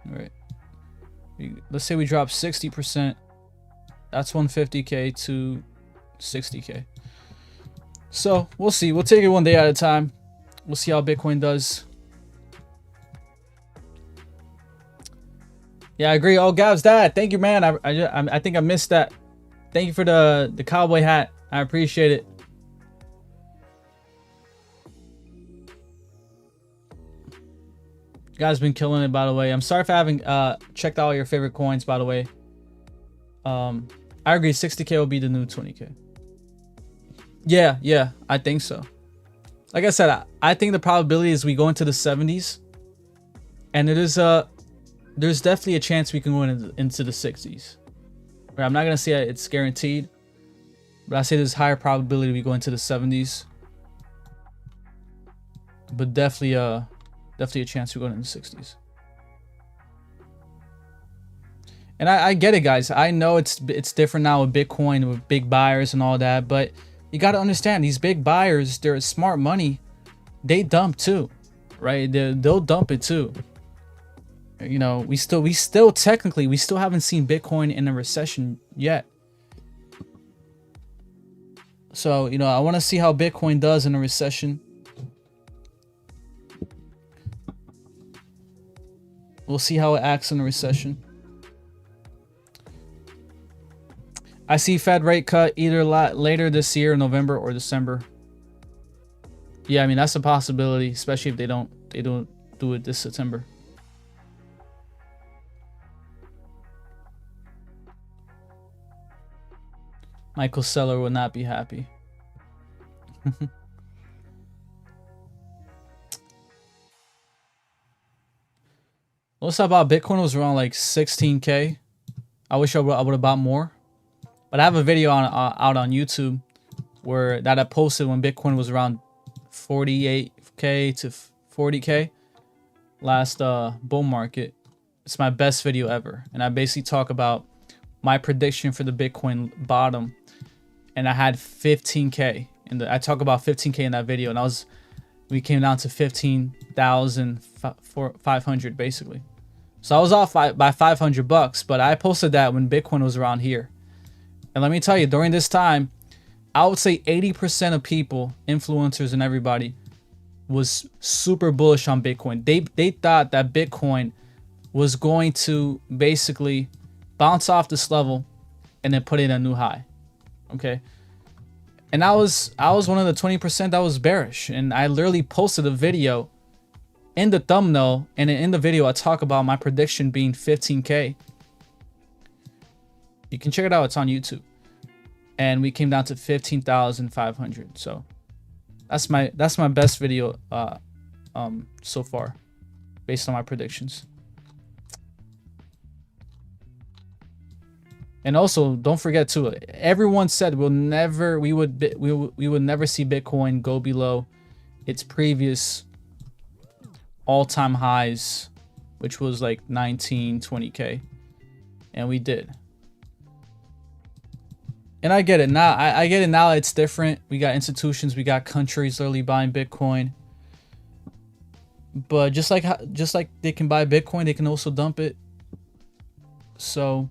All right. Let's say we drop 60%. That's 150K to 60K. So we'll see. We'll take it one day at a time. We'll see how Bitcoin does. Yeah, I agree. Oh, Gav's dad, thank you, man. I think I missed that. Thank you for the cowboy hat. I appreciate it. You guys been killing it, by the way. I'm sorry for having checked out all your favorite coins, by the way. I agree, 60K will be the new 20K. Yeah, I think so. Like I said, I think the probability is we go into the 70s, and it is there's definitely a chance we can go into the 60s. I'm not gonna say it's guaranteed, but I say there's higher probability we go into the 70s. But definitely a chance we go into the 60s. And I get it, guys. I know it's different now with Bitcoin, with big buyers and all that, but you got to understand, these big buyers, they're smart money. They dump too, right? They'll dump it too. You know, we still technically, we still haven't seen Bitcoin in a recession yet. So, you know, I want to see how Bitcoin does in a recession. We'll see how it acts in a recession. I see Fed rate cut either later this year, November or December. Yeah, I mean, that's a possibility, especially if they don't do it this September. Michael Seller will not be happy. What's up about Bitcoin? Was around like 16K. I wish I would have bought more. But I have a video out on YouTube that I posted when Bitcoin was around 48K to 40K last bull market. It's my best video ever, and I basically talk about my prediction for the Bitcoin bottom, and I had 15K, and I talk about 15K in that video, and we came down to 15,500 basically. So I was off by $500, but I posted that when Bitcoin was around here. And let me tell you, during this time, I would say 80% of people, influencers and everybody, was super bullish on Bitcoin. They thought that Bitcoin was going to basically bounce off this level and then put in a new high. Okay. And I was one of the 20% that was bearish. And I literally posted a video in the thumbnail, and in the video I talk about my prediction being 15K. You can check it out, it's on YouTube. And we came down to 15,500. So that's my best video so far, based on my predictions. And also, don't forget too, everyone said we would never see Bitcoin go below its previous all-time highs, which was like 19, 20K, and we did. And I get it now. I get it now. It's different. We got institutions, we got countries literally buying Bitcoin. But just like they can buy Bitcoin, they can also dump it. So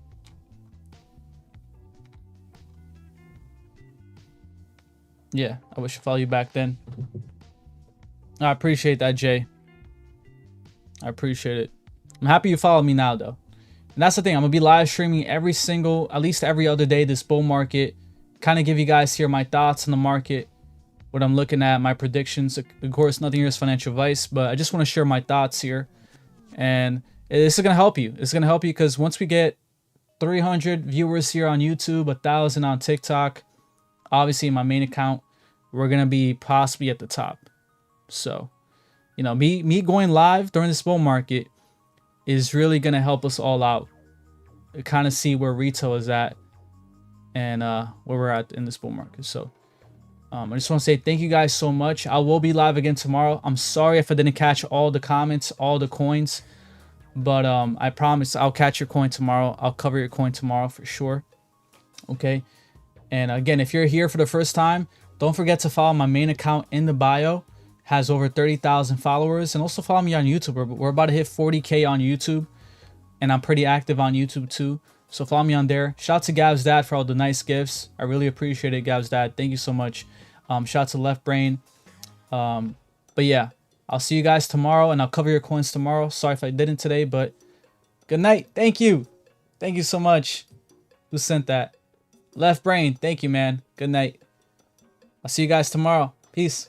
yeah, I wish I followed you back then. I appreciate that, Jay. I appreciate it. I'm happy you follow me now, though. And that's the thing. I'm going to be live streaming at least every other day this bull market. Kind of give you guys here my thoughts on the market, what I'm looking at, my predictions. Of course, nothing here is financial advice, but I just want to share my thoughts here. And this is going to help you. It's going to help you because once we get 300 viewers here on YouTube, 1,000 on TikTok, obviously in my main account, we're going to be possibly at the top. So, you know, me going live during this bull market is really going to help us all out. Kind of see where retail is at and where we're at in this bull market. So I just want to say thank you guys so much. I will be live again tomorrow. I'm sorry if I didn't catch all the comments, all the coins, but I promise I'll catch your coin tomorrow. I'll cover your coin tomorrow for sure. Okay. And again, if you're here for the first time, don't forget to follow my main account in the bio. Has over 30,000 followers, and also follow me on YouTube. We're about to hit 40K on YouTube, and I'm pretty active on YouTube too. So follow me on there. Shout out to Gav's dad for all the nice gifts. I really appreciate it, Gav's dad. Thank you so much. Shout out to Left Brain. But yeah, I'll see you guys tomorrow, and I'll cover your coins tomorrow. Sorry if I didn't today, but good night. Thank you. Thank you so much. Who sent that? Left Brain. Thank you, man. Good night. I'll see you guys tomorrow. Peace.